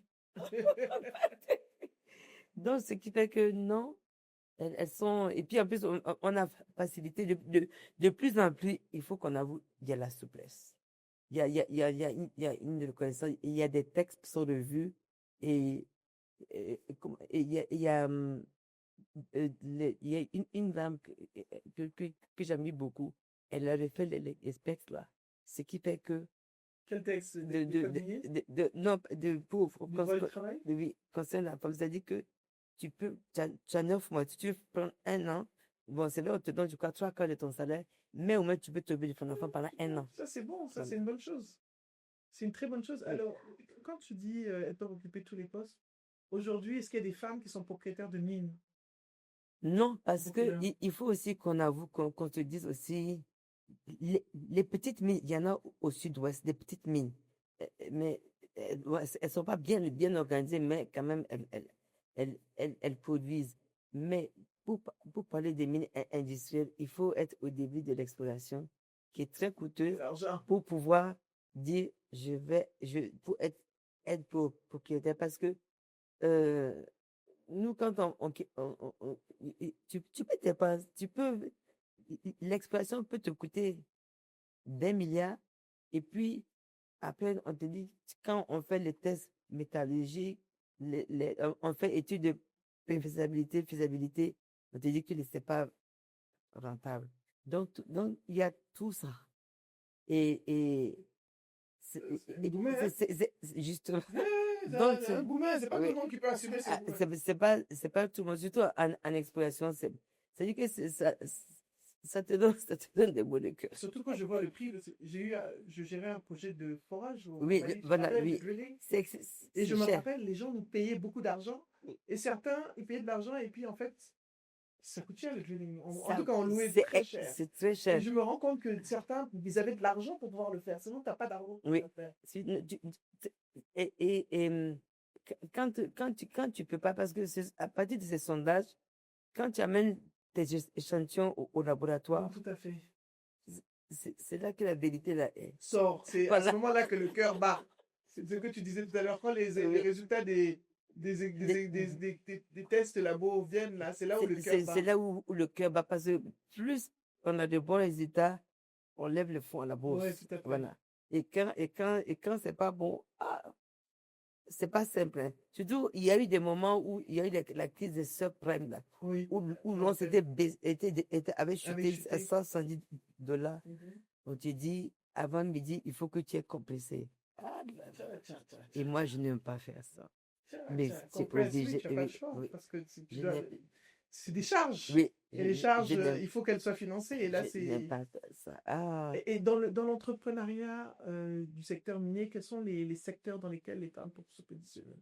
A: Donc, ce qui fait que non, elles sont. Et puis en plus, on a facilité de plus en plus, il faut qu'on avoue, il y a la souplesse. Il y a une reconnaissance, il y a des textes qui sont revus et, et il y a, il y a une dame que j'aime beaucoup. Elle a refait les specs là. Ce qui fait que
B: Quel texte? Des codes miniers?
A: non, pour,
B: Du droit du travail?
A: oui, concernant la femme, c'est-à-dire que tu as 9 mois, si tu veux prendre un an, bon, c'est là où on te donne, je crois, 3 quarts de ton salaire, mais au moins tu peux te de ton enfant pendant un an.
B: Ça, c'est bon, ça,
A: Voilà.
B: c'est une bonne chose. C'est une très bonne chose.
A: Oui.
B: Alors, quand tu dis elles peuvent occuper tous les postes, aujourd'hui, est-ce qu'il y a des femmes qui sont propriétaires de mines?
A: Non, parce que
B: Beaucoup de-
A: il faut aussi qu'on avoue, qu'on te dise aussi, les petites mines, il y en a au sud-ouest, des petites mines. Mais ouais, elles sont pas bien organisées, mais quand même, elles produisent. Mais pour parler des mines industrielles, il faut être au début de l'exploration, qui est très coûteux,
B: L'argent.
A: pour pouvoir dire, pour être propriétaire. Parce que, nous, quand tu peux dépenser, l'exploitation peut te coûter des milliards. Et puis, après, on te dit, quand on fait les tests métallurgiques, on fait études de faisabilité, on te dit que c'est pas rentable. Donc, il y a tout ça. Et
B: Le gourmet, hein?
A: justement.
B: Donc, un gourmet, c'est pas tout
A: Oui.
B: le monde qui peut assumer ce gourmet.
A: C'est pas tout le monde, surtout en exploration. C'est-à-dire que ça te donne des mots de cœur.
B: Surtout quand je vois le prix, je gérais un projet de forage au
A: Oui,
B: Mali,
A: voilà,
B: de
A: oui.
B: drilling.
A: C'est
B: Et je me
A: cher.
B: rappelle, les gens nous payaient beaucoup d'argent. Et certains, ils payaient de l'argent et puis en fait, ça coûte cher le drilling. En tout cas, on louait très cher.
A: C'est très
B: Et
A: cher.
B: je me rends compte que certains, ils avaient de l'argent pour pouvoir le faire. Sinon, tu n'as pas d'argent pour
A: Oui.
B: le faire.
A: Et quand tu peux pas, parce que à partir de ces sondages, quand tu amènes tes échantillons au laboratoire,
B: Tout à fait.
A: c'est là que la vérité là est.
B: Sort. C'est à
A: Voilà.
B: ce moment-là que le cœur bat. C'est ce que tu disais tout à l'heure. Quand les résultats des tests labo viennent, là, c'est là où le cœur bat.
A: C'est là où le cœur bat, parce que plus on a de bons résultats, on lève le fonds à la bourse.
B: Ouais, tout à fait.
A: Voilà. Et quand c'est pas bon, c'est pas simple. Hein. Surtout, il y a eu des moments où il y a eu la crise des subprimes, là,
B: Oui.
A: où l'on avait chuté à $170. On te dit, avant midi, il faut que tu aies compressé. Et moi, je n'aime pas faire ça. Mais c'est obligé.
B: Tu n'as pas le choix, parce que c'est des charges.
A: Oui.
B: Et les charges, il faut qu'elles soient financées. Et là, c'est.
A: J'aime pas ça. Ah.
B: Et dans l'entrepreneuriat du secteur minier, quels sont les secteurs dans lesquels les femmes peuvent se positionner?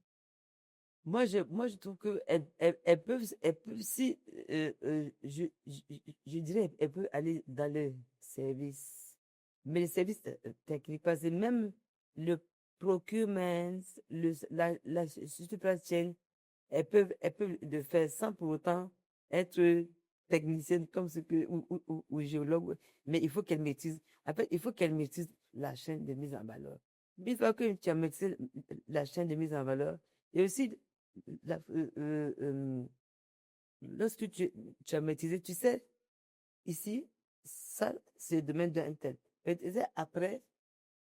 A: Moi, je trouve que elles peuvent si, je dirais, elles peuvent aller dans le service, mais le service technique, parce que même le procurement, la supply chain, elles peuvent le faire sans pour autant être technicienne comme ce que, ou géologue, mais il faut qu'elles maîtrisent, en fait, il faut qu'elles maîtrisent la chaîne de mise en valeur. Une fois que tu as maîtrisé la chaîne de mise en valeur, et aussi la- euh, euh, euh, lorsque tu as maîtrisé, tu sais, ici, ça, c'est le domaine d'un tel. Peut-être après,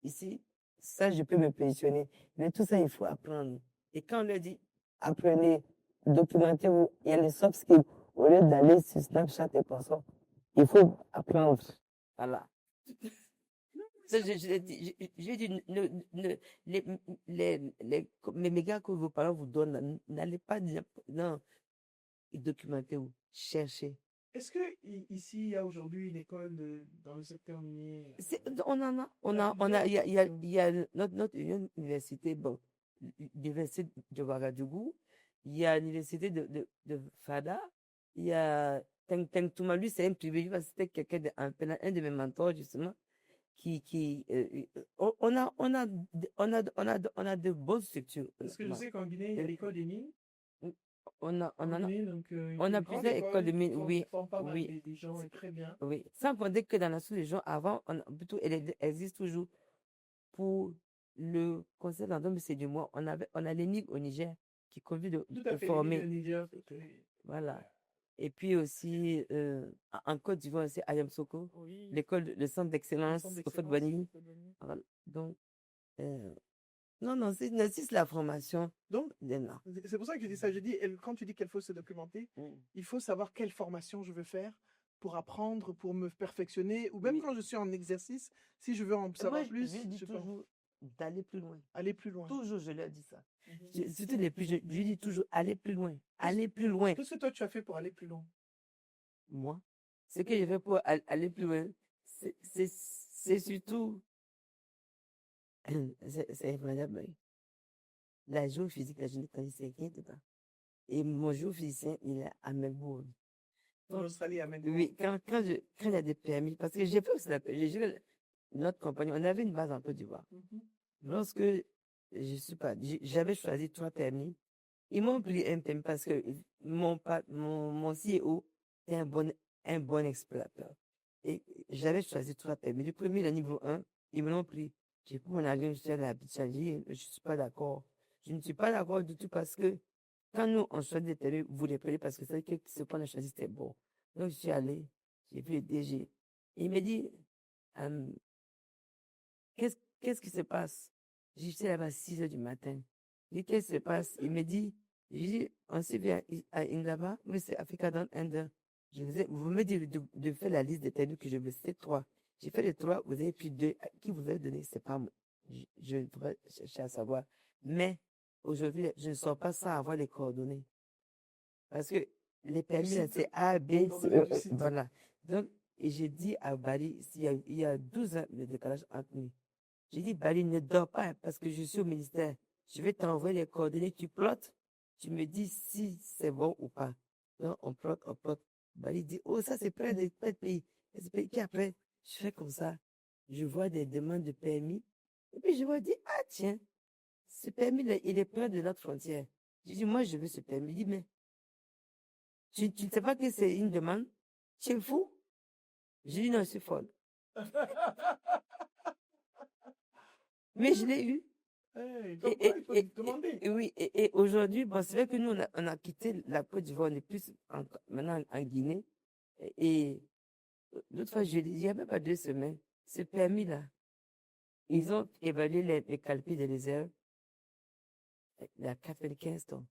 A: ici, ça, je peux me positionner. Mais tout ça, il faut apprendre. Et quand on leur dit, apprenez, documentez-vous, il y a les soft skills. Au lieu d'aller sur Snapchat et comme ça, il faut apprendre. Voilà. Ça, j'ai dit, les médias que vos parents vous donnent, n'allez pas, non, documentez-vous, cherchez.
B: Est-ce que ici, il y a aujourd'hui une école dans le secteur minier?
A: On en a, il y a notre université, bon, l'université de Ouagadougou, il y a l'université de Fada, il y a Teng Touma, lui, c'est un privé, parce que c'était quelqu'un un de mes mentors, justement, on a de bonnes structures.
B: Parce que je sais qu'en Guinée, il y a l'école des mines.
A: On a,
B: En
A: on en a,
B: Guinée, donc
A: on a
B: une grande
A: plusieurs écoles de
B: école
A: mine,
B: qui
A: oui,
B: forme pas mal
A: oui,
B: des gens et très bien.
A: oui. Sans compter que dans la sous-région, avant, plutôt, elle existe toujours pour le conseil d'endroit, mais c'est du moins, on a l'ENIG au Niger qui convient
B: Tout à
A: de
B: fait, les mines de
A: former.
B: Niger.
A: Voilà. Et puis aussi, en Côte d'Ivoire, c'est Ayam Soko,
B: Oui,
A: le centre
B: le
A: d'excellence
B: centre
A: au Fort
B: d'excellence.
A: Boigny. Voilà. Donc, euh, non, non, c'est la formation.
B: Donc,
A: Non.
B: c'est pour ça que je dis ça. Je dis, quand tu dis qu'il faut se documenter, il faut savoir quelle formation je veux faire pour apprendre, pour me perfectionner, ou même
A: Oui.
B: quand je suis en exercice, si je veux en
A: Et moi,
B: savoir plus,
A: je dis
B: je peux
A: toujours d'aller plus loin.
B: aller plus loin.
A: Toujours, je leur dis ça.
B: Mhm.
A: Surtout les plus jeunes, je dis toujours, allez plus loin. Allez plus loin.
B: Qu'est-ce que toi tu as fait pour aller plus loin?
A: Moi, ce que je fais pour aller plus loin, c'est surtout, c'est incroyable. La géophysique, la génétique, c'est rien dedans. Et mon géophysicien, il est à Melbourne.
B: En Australie, à Melbourne.
A: Oui, quand il y a des permis, parce que j'ai fait aussi j'ai géré notre compagnie, on avait une base en Côte d'Ivoire.
B: Mhm.
A: Lorsque je suis pas, j'avais choisi 3 permis, ils m'ont pris un permis parce que mon CEO est un bon exploiteur. Et j'avais choisi 3 permis. Le premier, le niveau 1, ils me l'ont pris. J'ai pris mon avion, je suis allé à Abidjan, j'ai dit, je suis pas d'accord. Je ne suis pas d'accord du tout parce que quand nous, on choisit des permis, vous les prenez parce que c'est que ce qu'on a choisi, c'était bon. Donc, je suis allé, j'ai vu le DG. Il m'a dit, euh, qu'est-ce qui se passe? J'étais là-bas à 6 heures du matin. Je dis, qu'est-ce qui se passe? Il me dit, j'ai dit, on s'est vu à Indaba, mais c'est Africa Down Under. Je disais, vous me dites de faire la liste des permis que je veux, c'était 3. J'ai fait les 3, vous avez pris 2. À qui vous avez donné? C'est pas moi. Je devrais chercher à savoir. Mais aujourd'hui, je ne sors pas sans avoir les coordonnées. Parce que les permis, là, c'est A, B, C,
B: Coordonnées du site.
A: voilà. Donc, et j'ai dit à Bali, il y a 12 ans de décalage entre nous. J'ai dit, Bali, ne dors pas parce que je suis au ministère. Je vais t'envoyer les coordonnées, tu plottes, tu me dis si c'est bon ou pas. Donc, on plotte, on plotte. Bali dit, oh, ça c'est près de pays. Et c'est pays. Puis après, je fais comme ça. Je vois des demandes de permis. Et puis je vois dire, ah tiens, ce permis-là, il est près de notre frontière. Je dis, moi, je veux ce permis. Il dit, mais tu ne sais pas que c'est une demande? Tu es fou? Je dis, non, je suis folle. Mais je l'ai eu.
B: Hey, comme quoi, il faut demander.
A: Oui, et aujourd'hui, bon, c'est vrai que nous, on a quitté la Côte d'Ivoire, on est plus maintenant en Guinée. Et l'autre fois, je l'ai dit, il n'y a même pas 2 semaines, ce permis-là, ils ont évalué les calculs des réserves à 95 tonnes.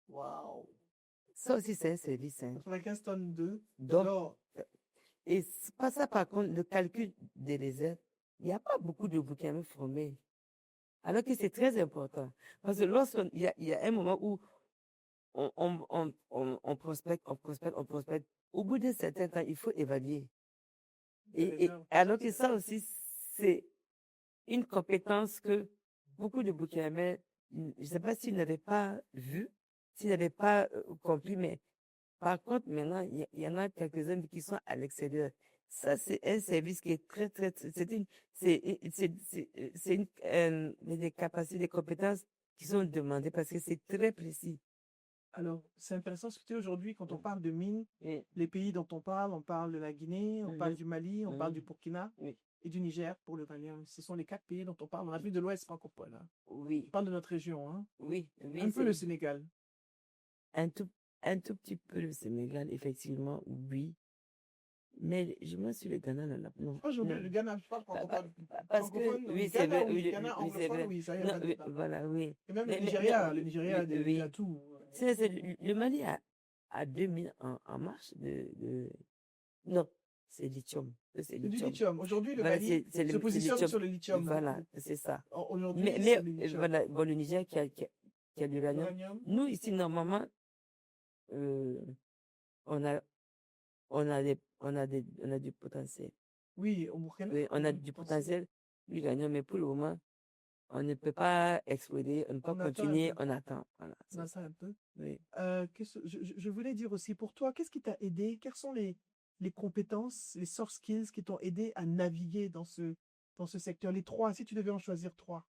B: Waouh.
A: Ça aussi, c'est un service.
B: 95 tonnes
A: Donc,
B: d'or.
A: et c'est pas ça, par contre, le calcul des réserves, il n'y a pas beaucoup de bouquins formés. Alors que c'est très important. Parce que il y a un moment où on prospecte, on prospecte, on prospecte. Au bout d'un certain temps, il faut évaluer. Et alors que ça aussi, c'est une compétence que beaucoup de bouquins, je ne sais pas s'ils n'avaient pas vu, s'ils n'avaient pas compris, mais par contre, maintenant, il y en a quelques-uns qui sont à l'extérieur. Ça, c'est un service qui est c'est des capacités, des compétences qui sont demandées parce que c'est très précis.
B: Alors, c'est intéressant ce que tu dis aujourd'hui, quand on
A: Oui.
B: parle de mines,
A: Oui.
B: les pays dont on parle de la Guinée, on parle
A: Mhm.
B: du Mali, on parle
A: Mhm.
B: du Burkina
A: Oui.
B: et du Niger pour le Malien. Ce sont les 4 pays dont on parle en Afrique de l'Ouest francophone, hein.
A: Oui.
B: On parle de notre région, hein.
A: Oui.
B: Un
A: Oui,
B: peu le Sénégal.
A: un tout, un tout petit peu le Sénégal, effectivement, oui. Mais je me suis le Ghana, non,
B: Oh, j'ai oublié
A: non.
B: le Ghana, je parle
A: Parce
B: francophone.
A: que, oui, c'est
B: Ghana,
A: vrai,
B: oui.
A: oui,
B: Ghana
A: oui, c'est
B: anglophone,
A: vrai.
B: oui, ça y a
A: Non,
B: pas de
A: oui,
B: débat.
A: voilà, oui.
B: Et même
A: Mais,
B: le Nigeria a
A: oui.
B: tout.
A: Le Mali a 2000 en marche non, c'est lithium. C'est
B: C'est du
A: lithium.
B: lithium. Aujourd'hui, le
A: Voilà,
B: Mali se
A: c'est
B: positionne
A: lithium.
B: sur le lithium
A: Voilà,
B: beaucoup.
A: c'est ça.
B: Aujourd'hui, c'est le lithium.
A: Voilà, bon, le Niger qui a l'uranium.
B: L'uranium,
A: Nous, ici, normalement, euh, on a, on a du potentiel.
B: oui, au Burkina.
A: Oui, on a du potentiel, l'uranium, mais pour le moment, on ne peut pas exploiter, on ne peut pas
B: On attend un
A: continuer,
B: peu.
A: on attend. Voilà,
B: On
A: c'est
B: attend
A: ça.
B: un peu.
A: Oui.
B: Je voulais dire aussi pour toi, qu'est-ce qui t'a aidé? Quelles sont les compétences, les soft skills qui t'ont aidé à naviguer dans ce secteur? Les trois, si tu devais en choisir trois.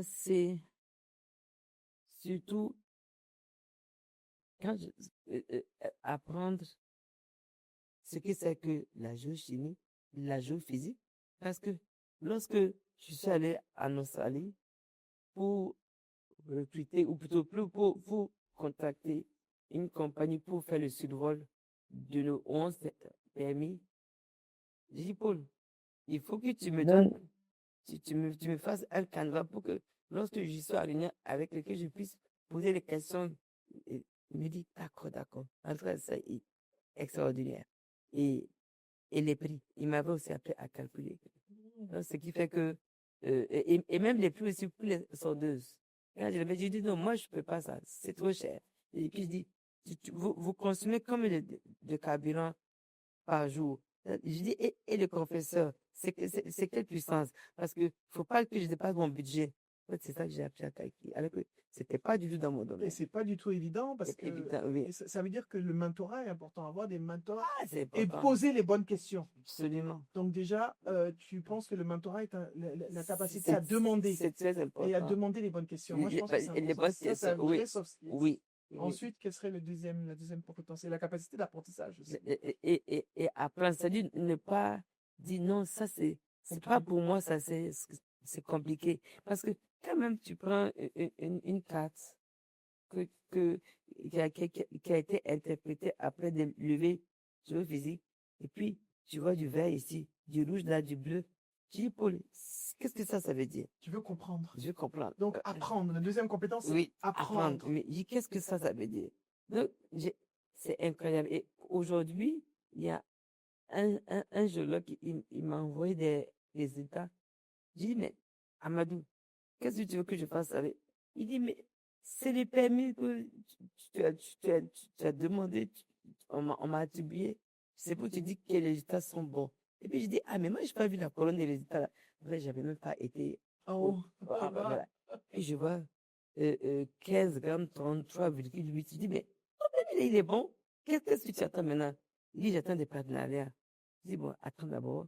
A: C'est surtout quand apprendre ce que c'est que la géochimie, la géophysique, parce que lorsque je suis allé en Australie pour recruter, ou plutôt pour contacter une compagnie pour faire le survol de nos 11 permis, j'ai dit, Paul, il faut que tu me donnes, tu me fasses un canevas pour que lorsque je suis aligné avec lequel je puisse poser les questions. Et il me dit, d'accord, d'accord. En tout cas, c'est extraordinaire. Et, et les prix, il m'avait aussi appris à calculer. Donc, ce qui fait que, et même les prix aussi pour les sondeuses. Quand je l'avais dit, non, moi, je peux pas ça, c'est trop cher. Et puis, je dis, vous consommez combien de carburant par jour? Je dis, et le confesseur, c'est quelle puissance? Parce que faut pas que je dépasse mon budget. En fait, c'est ça que j'ai appris à calculer. Alors que c'était pas du tout dans mon
B: Et
A: domaine.
B: c'est pas du tout évident parce
A: C'est
B: que
A: évident, oui.
B: et ça veut dire que le mentorat est important, avoir des mentors
A: Ah, c'est
B: et
A: important.
B: poser les bonnes questions.
A: Absolument.
B: Donc déjà, tu penses que le mentorat est la capacité à
A: C'est
B: demander
A: très important.
B: et à demander les bonnes questions. Moi, je pense que c'est
A: Les
B: important.
A: bonnes
B: Ça, c'est un
A: questions, oui.
B: vrai soft skill.
A: Oui.
B: Ensuite, quelle serait la deuxième compétence? C'est la capacité d'apprentissage aussi.
A: Et apprendre, c'est-à-dire ne pas dire non, ça c'est pas pour moi, ça c'est compliqué. Parce que quand même, tu prends une carte que, qui a été interprétée après des levées géophysiques, et puis tu vois du vert ici, du rouge là, du bleu. Tu dis, Paul, qu'est-ce que ça veut dire?
B: Tu veux comprendre.
A: Je veux comprendre.
B: Donc, apprendre. La deuxième compétence, c'est
A: Oui,
B: apprendre.
A: Mais qu'est-ce que ça veut dire? Donc, c'est incroyable. Et aujourd'hui, il y a un géologue, il m'a envoyé des résultats. J'ai dit, mais Amadou, qu'est-ce que tu veux que je fasse avec? Il dit, mais c'est les permis que tu as demandé, on m'a attribué. C'est pour te dire que les résultats sont bons. Et puis je dis, ah, mais moi, je n'ai pas vu la colonne des résultats là. En fait, j'avais même pas été.
B: Oh,
A: Voilà. Et je vois 15 grammes, 33,8. Je dis, mais il est bon. Qu'est-ce que tu attends maintenant? Il dit, j'attends des partenariats. Je dis, bon, attends d'abord.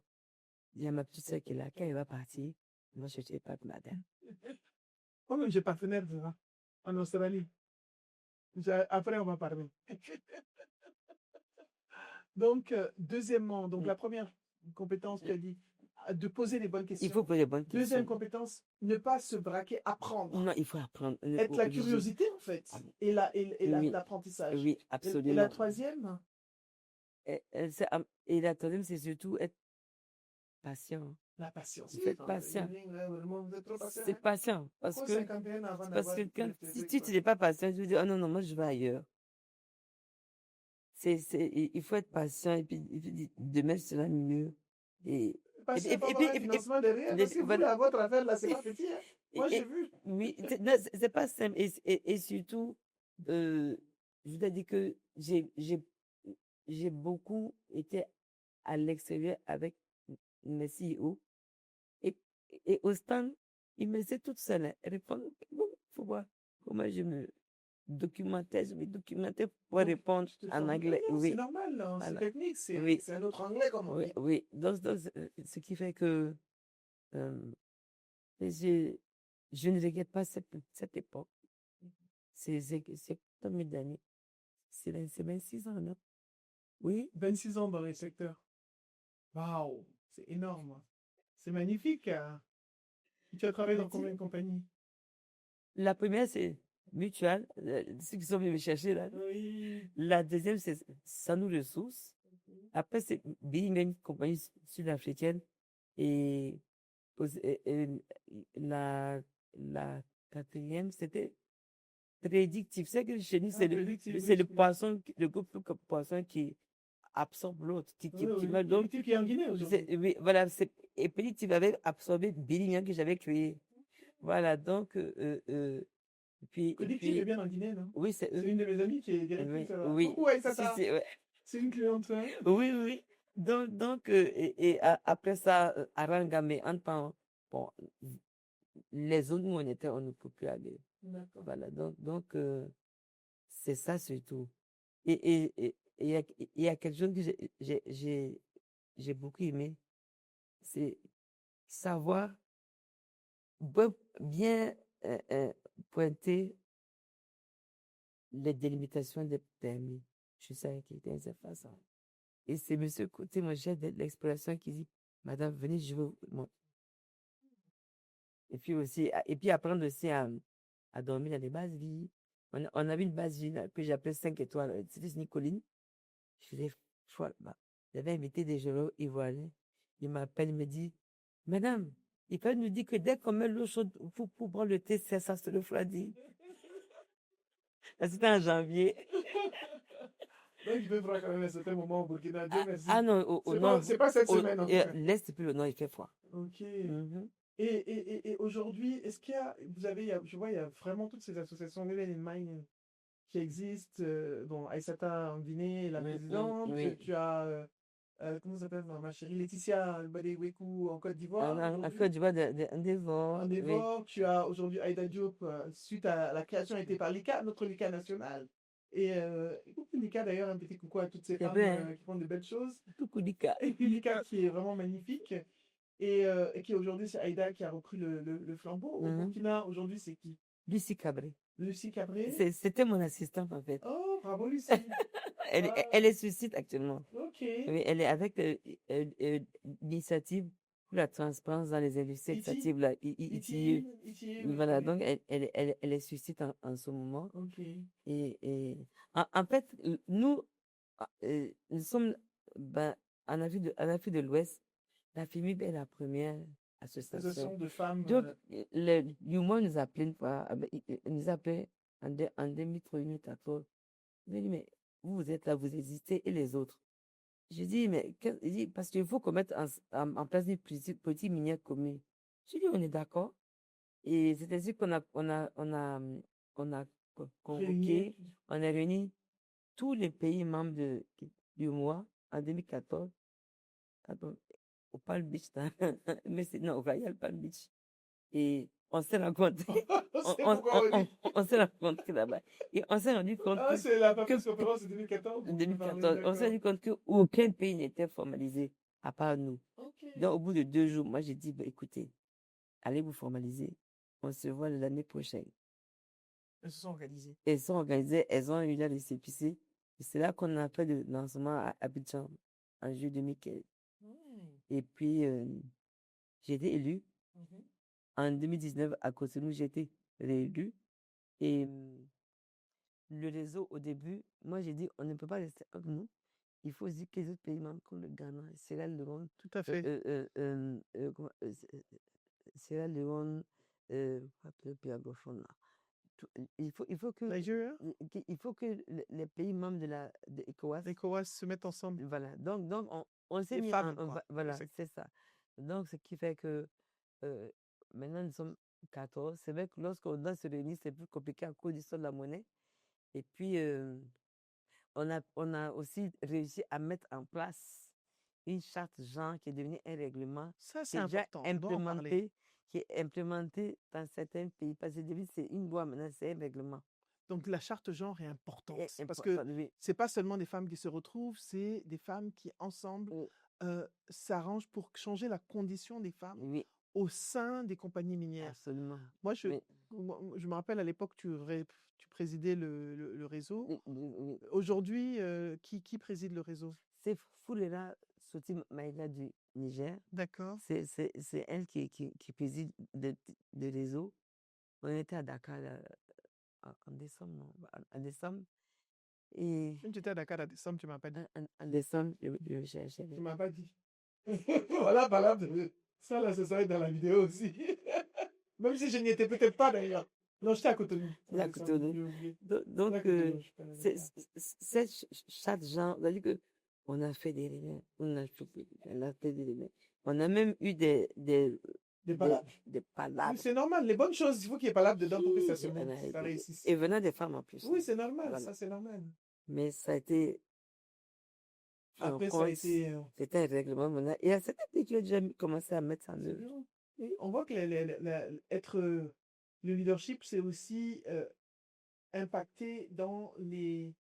A: Il y a ma petite soeur qui est là. Quand elle va partir, moi, je chercher des partenariats.
B: Moi-même, j'ai partenaire en Australie. Après, on va parler. Donc, deuxièmement, donc la première compétence, tu as dit, de poser les bonnes questions.
A: Il faut poser les bonnes questions.
B: Deuxième compétence, ne pas se braquer, apprendre.
A: Non, il faut apprendre.
B: Être la curiosité, en fait, et
A: Oui.
B: l'apprentissage.
A: Oui, absolument.
B: Et la troisième?
A: Et la troisième, c'est surtout être patient.
B: La patience.
A: Vous êtes patient.
B: Vous êtes trop patient.
A: C'est patient. Parce que,
B: 51 avant d'avoir
A: si tu n'es pas patient, je veux dire, oh non, non, moi, je vais ailleurs. Il faut être patient et puis demain sera mieux. Et
B: Patient, pas avoir un financement derrière, parce que vous, à votre affaire, là, c'est pas petit. Hein. Moi, j'ai vu.
A: Oui, c'est pas simple. Et surtout, je dois dire que j'ai beaucoup été à l'extérieur avec mes CEO. Et au stand, ils me laissaient toute seule. Répondre, bon, faut voir. comment je me documentais pour
B: Donc,
A: répondre
B: tu te
A: en
B: formais
A: anglais.
B: bien, c'est
A: Oui,
B: normal, hein, c'est
A: voilà.
B: technique,
A: Oui,
B: c'est un autre anglais, comme on
A: oui,
B: dit.
A: oui. Donc, ce qui fait que euh, je, je ne regrette pas cette époque. C'est combien d'années? C'est 26 ans, non? Oui.
B: 26 ans dans les secteurs. Waouh, c'est énorme. C'est magnifique, hein. Tu as travaillé dans combien de compagnies?
A: La première, c'est Mutual, ceux qui sont venus me chercher là.
B: Oui.
A: La deuxième, c'est Sanou Ressources. Après, c'est Being, une compagnie sud-africaine. Et, et la quatrième, c'était Prédictif. C'est que chez nous,
B: Ah, Predictive,
A: c'est
B: oui,
A: le
B: je connais.
A: poisson, le groupe de poisson qui absorbe l'autre,
B: Oui,
A: qui
B: oui.
A: meurt. Donc,
B: Predictive qui est en Guinée aujourd'hui.
A: oui, voilà, et Prédictif avait absorbé Being que j'avais créé. Voilà, donc, et
B: Predictive est
A: puis,
B: bien en Guinée, non?
A: oui, c'est
B: C'est
A: eux.
B: une de mes amies qui est directrice
A: Oui,
B: là-bas.
A: oui.
B: Coucou
A: Si,
B: Aïssata,
A: si, ouais.
B: c'est une cliente, hein?
A: Oui, oui. Donc après ça, Aranga, mais en temps, bon, les zones où on était, on ne peut plus aller.
B: D'accord.
A: Voilà, c'est ça surtout. Et il y a quelque chose que j'ai beaucoup aimé, c'est savoir bien pointer les délimitations des permis. Je savais qu'il était façon. Et c'est monsieur Côté, mon chef de l'exploration, qui dit, Madame, venez, je veux. Et puis aussi, et puis apprendre aussi à dormir dans les bases vies. On avait une base vie là, que j'appelais 5 étoiles. C'était Nicoline. Je faisais foi. J'avais invité des jeunes ivoiriens. Il m'appelle, il me dit, Madame, il peut nous dire que dès qu'on met l'eau chaude pour boire le thé, ça se refroidit. C'était en janvier.
B: Donc, il fait froid quand même à certains moments au Burkina. Dieu merci.
A: Non, au nord.
B: C'est pas cette semaine, en tout cas.
A: L'Est plus le nord, il fait froid.
B: Ok.
A: Mhm.
B: Et aujourd'hui, est-ce qu'il y a, je vois, il y a vraiment toutes ces associations Women in Mining qui existent. Bon, Aïssata en Guinée, la présidente.
A: Oui.
B: Tu as, comment ça s'appelle, ma chérie Laetitia Mbadé-Wekou en Côte d'Ivoire.
A: En
B: Aujourd'hui.
A: Côte d'Ivoire, en Devon.
B: En
A: Oui.
B: Évoque, tu as aujourd'hui Aïda Diop, suite à la création a été par l'ICA, notre LICA national. Et coucou l'ICA d'ailleurs, un petit coucou à toutes ces
A: C'est
B: femmes
A: vrai, hein?
B: qui font de belles choses.
A: Coucou Dika.
B: Et puis l'ICA qui est vraiment magnifique. Et qui aujourd'hui, c'est Aïda qui a repris le flambeau. Au
A: Mhm.
B: Burkina, aujourd'hui, c'est qui?
A: Lucie Cabré.
B: Lucie Cabré.
A: C'était mon assistante, en fait.
B: Oh, bravo Lucie.
A: Elle est sur site actuellement.
B: Ok.
A: Oui, elle est avec l'initiative pour la transparence dans les industries
B: Iti,
A: extractives, là,
B: Iti,
A: ITIE.
B: Iti, oui, je
A: Voilà,
B: connais.
A: donc elle est sur site en ce moment.
B: Ok.
A: Et en fait, nous, nous sommes en Afrique de l'Ouest. La FIMIB est la première association.
B: Association de femmes.
A: Donc, le Yuma nous appelait une fois, il nous appelait en 2003, 2014. Il m'a dit, mais vous êtes là, vous existez, et les autres? Je dis, mais il dit, parce qu'il faut qu'on mette en place une politique minière commune. Je dis, on est d'accord. Et c'est ainsi qu'on a convoqué, on a réuni tous les pays membres du mois en 2014. Attends, au Palm Beach, mais non, au Royal Palm Beach. Et on s'est rencontrés. On s'est rencontrés là-bas. Et on s'est rendu compte
B: Ah, c'est la fameuse conférence de 2014.
A: 2014, on s'est rendu compte qu'aucun pays n'était formalisé à part nous.
B: Ok.
A: Donc, au bout de 2 jours, moi, j'ai dit, écoutez, allez vous formaliser. On se voit l'année prochaine.
B: Elles se sont organisées.
A: Elles sont organisées, elles ont eu la récépissé. Et c'est là qu'on a fait le lancement à Abidjan en juillet 2015. Et puis, j'ai été élue. En 2019, à Cotonou, j'ai été réélue. Et le réseau, au début, moi, j'ai dit, on ne peut pas rester avec nous. Il faut aussi que les autres pays membres, comme le Ghana, Sierra Leone,
B: Tout à fait.
A: Sierra Leone, le pays anglophone, là. Il faut que,
B: Nigeria?
A: il faut que les pays membres de ECOWAS,
B: ECOWAS se mettent ensemble.
A: voilà. Donc on s'est
B: Les
A: mis
B: femmes, quoi.
A: voilà, c'est ça. Donc, ce qui fait que maintenant, nous sommes 14. C'est vrai que lorsqu'on doit se réunir, c'est plus compliqué à cause du sol de la monnaie. Et puis, on a aussi réussi à mettre en place une charte genre qui est devenue un règlement
B: Ça,
A: qui
B: c'est
A: est déjà
B: important. On doit en parler.
A: implémenté, qui est implémenté dans certains pays. Parce que depuis, c'est une loi maintenant, c'est un règlement.
B: Donc la charte genre est importante
A: Et
B: parce que
A: oui,
B: c'est pas seulement des femmes qui se retrouvent, c'est des femmes qui ensemble
A: oui,
B: s'arrangent pour changer la condition des femmes
A: oui,
B: au sein des compagnies minières.
A: absolument.
B: Moi,
A: Oui,
B: je me rappelle à l'époque, tu présidais le réseau.
A: oui, oui, oui.
B: Aujourd'hui, qui préside le réseau?
A: C'est Foulela Soti Maïla du Niger.
B: D'accord.
A: C'est elle qui préside le réseau. On était à Dakar en décembre, non, en décembre. Et
B: Quand tu étais à Dakar à décembre, tu m'as pas dit.
A: en décembre, je cherchais.
B: Tu m'as pas dit. Voilà, par là, ça là, ce serait dans la vidéo aussi. Même si je n'y étais peut-être pas d'ailleurs. Non, j'étais à Cotonou.
A: C'est à Cotonou.
B: J'ai oublié.
A: Donc,
B: J'étais à Cotonou, je suis pas allé à Dakar.
A: chaque genre, c'est-à-dire que on a fait des réunions, on a fait des réunions. On a même eu
B: Des palabres.
A: des
B: Oui,
A: palabres.
B: c'est normal. Les bonnes choses, il faut qu'il y ait palabres dedans pour que ça se monte, ça réussisse.
A: Et venant des femmes en plus.
B: Oui, c'est normal.
A: Voilà.
B: Ça, c'est normal.
A: Mais ça a été
B: Après, ça a été.
A: c'était un règlement maintenant. Et à cette époque, tu as déjà commencé à mettre ça en œuvre.
B: Et on voit que être le leadership, c'est aussi impacter dans les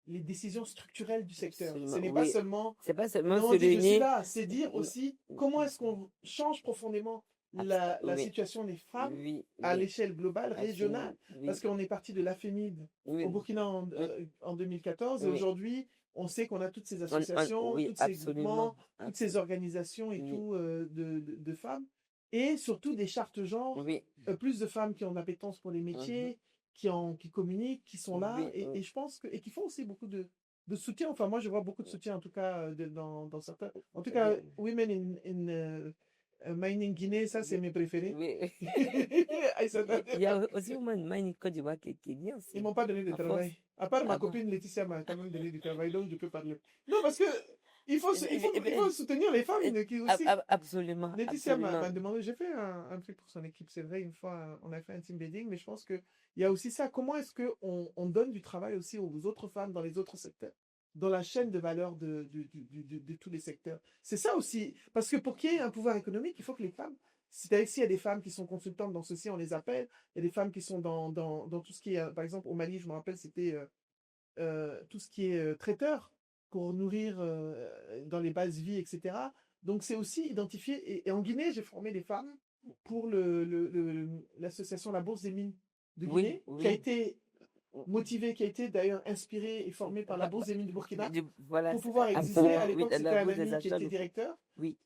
B: décisions structurelles du secteur. Ce
A: Absolument,
B: n'est pas
A: oui.
B: seulement
A: C'est pas seulement
B: non,
A: se
B: on dit je suis
A: réunir.
B: là, c'est dire aussi comment est-ce qu'on change profondément la
A: Oui,
B: situation des femmes
A: oui,
B: à
A: oui,
B: l'échelle globale, régionale.
A: absolument,
B: Parce
A: oui,
B: qu'on est parti de l'AFEMID
A: oui,
B: au Burkina en 2014 et
A: oui.
B: aujourd'hui, on sait qu'on a toutes ces associations,
A: Oui,
B: tous ces groupements,
A: absolument.
B: toutes ces organisations et
A: Oui.
B: tout de femmes et surtout des chartes genre,
A: Oui,
B: plus de femmes qui ont de l'appétence pour les métiers, qui communiquent, qui sont là
A: oui,
B: et je pense que et qui font aussi beaucoup de soutien. Enfin, moi, je vois beaucoup de soutien en tout cas dans certains. En tout cas, Women in Mining Guinée, ça c'est mes préférés.
A: oui.
B: Aïssata.
A: Il y a aussi au moins une Mine Côte d'Ivoire qui est bien aussi.
B: Ils m'ont pas donné de
A: À force.
B: travail. À part ma
A: Ah bon?
B: copine Laetitia m'a quand même donné du travail, donc je peux parler. Non, parce que il faut
A: Eh
B: soutenir les femmes qui aussi.
A: absolument,
B: Laetitia m'a
A: absolument.
B: demandé, j'ai fait un truc pour son équipe, c'est vrai, une fois, on a fait un team building, mais je pense qu'il y a aussi ça. Comment est-ce qu'on donne du travail aussi aux autres femmes dans les autres secteurs, dans la chaîne de valeur de tous les secteurs? C'est ça aussi. Parce que pour qu'il y ait un pouvoir économique, il faut que les femmes, c'est-à-dire s'il y a des femmes qui sont consultantes dans ceci, on les appelle. Il y a des femmes qui sont dans tout ce qui est, par exemple, au Mali, je me rappelle, c'était tout ce qui est traiteur pour nourrir dans les bases vie, etc. Donc c'est aussi identifié. Et en Guinée, j'ai formé des femmes pour l'association La Bourse des Mines de Guinée,
A: Oui,
B: qui a
A: oui.
B: été motivée, qui a été d'ailleurs inspirée et formée par la Bourse des Mines du Burkina
A: Voilà,
B: pour pouvoir exister.
A: absolument.
B: À
A: Oui,
B: l'époque,
A: la
B: c'était un
A: bourse des
B: ami qui
A: achats
B: était
A: locaux.
B: directeur.
A: Oui,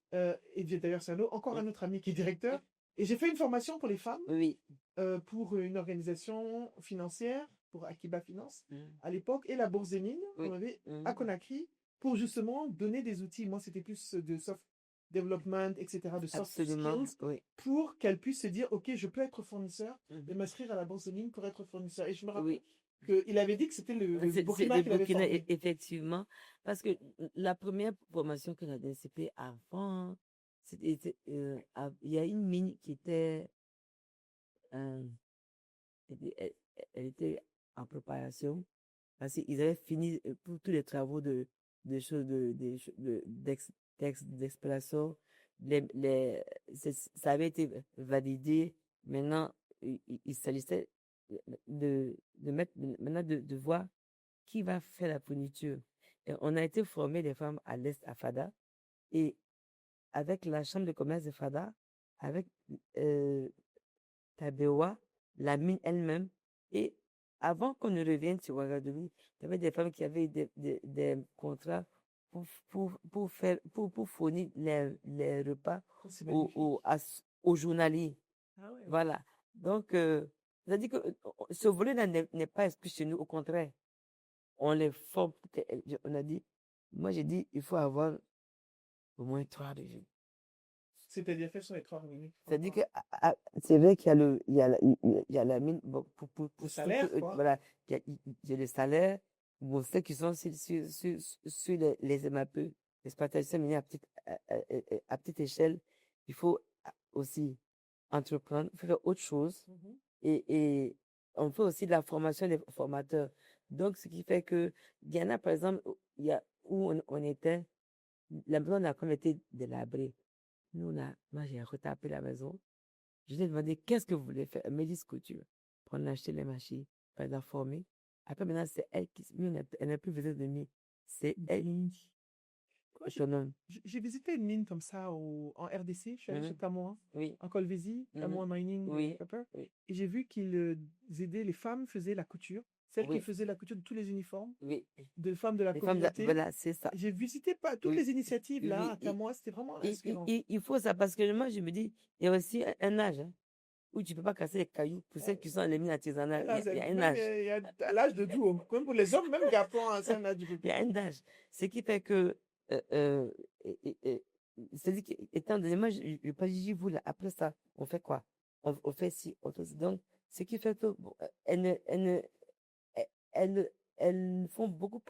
B: Et d'ailleurs, c'est encore un autre ami qui est directeur. Et j'ai fait une formation pour les femmes,
A: oui.
B: pour une organisation financière, pour Akiba Finance,
A: Mm.
B: à l'époque, et la Bourse des Mines,
A: Oui.
B: on avait
A: Mm.
B: à Conakry, pour justement donner des outils. Moi, c'était plus de soft development, etc., de soft
A: Absolument,
B: skills,
A: oui.
B: pour qu'elles puissent se dire, OK, je peux être fournisseur
A: Mhm.
B: et m'inscrire à la Bourse des Mines pour être fournisseur. Et je me rappelle
A: Oui.
B: qu'il avait dit que c'était le
A: C'est
B: Burkina
A: le
B: qui l'avait
A: Burkina,
B: formé.
A: effectivement. Parce que la première formation que j'avais développée avant, il y a une mine qui était, euh, elle était en préparation parce qu'ils avaient fini pour tous les travaux de choses d'exploration. Ça avait été validé. Maintenant, il s'agissait de voir qui va faire la fourniture. Et on a été formé des femmes à l'Est, à Fada, et avec la chambre de commerce de Fada, avec Tabewa, la mine elle-même, et avant qu'on ne revienne sur Ouagadougou, il y avait des femmes qui avaient des contrats pour fournir les repas
B: C'est magnifique.
A: aux journaliers.
B: Ah ouais.
A: Voilà. Donc, c'est-à-dire que ce volet-là n'est pas exclu chez nous, au contraire. On les forme. On a dit, moi j'ai dit, il faut avoir au moins 3 régions.
B: C'est-à-dire, quels sont les 3 revenus?
A: C'est-à-dire que c'est vrai qu'il y a il y a la mine, bon,
B: Le salaire, quoi.
A: voilà, il y a le salaire, bon, ceux qui sont sur les MAP, l'exploitation minière à petite échelle, il faut aussi entreprendre, faire autre chose,
B: Mhm.
A: et on fait aussi de la formation des formateurs. Donc, ce qui fait que, il y en a, par exemple, il y a où on était, la maison a comme été délabrée. Moi, j'ai retapé la maison. Je lui ai demandé, qu'est-ce que vous voulez faire? Elle m'a dit, couture. On a acheté les machines, elle l'a formée. Après, maintenant, c'est elle qui, nous, elle n'a plus besoin de nous. C'est elle
B: Moi,
A: autonome.
B: j'ai visité une mine comme ça en RDC. Je suis allé chez
A: Mhm.
B: Tamoa,
A: Oui,
B: en Colvésie, Tamoa
A: mhm.
B: Mining
A: Oui,
B: Copper.
A: oui,
B: Et j'ai vu qu'ils aidaient, les femmes faisaient la couture. Celles qui
A: oui,
B: faisaient la couture de tous les uniformes,
A: oui.
B: de femmes de la
A: Les femmes,
B: communauté.
A: voilà, c'est ça.
B: J'ai visité pas toutes
A: Oui,
B: les initiatives là
A: oui,
B: à Tamoa. C'était vraiment inspirant.
A: il faut ça parce que moi, je me dis, il y a aussi un âge hein, où tu peux pas casser les cailloux pour ceux qui sont les mines artisanales.
B: Là,
A: Il y a un
B: même
A: âge.
B: il y a à l'âge de tout, hein. Même pour les hommes, même garçons, hein, c'est un âge du
A: Il y a un âge. Ce qui fait que, euh, euh, c'est-à-dire qu'étant donné, moi, je pas dit, vous, là, après ça, on fait quoi? On fait ci, on fait ci. Donc, ce qui fait que, bon, elles, elles, elles font beaucoup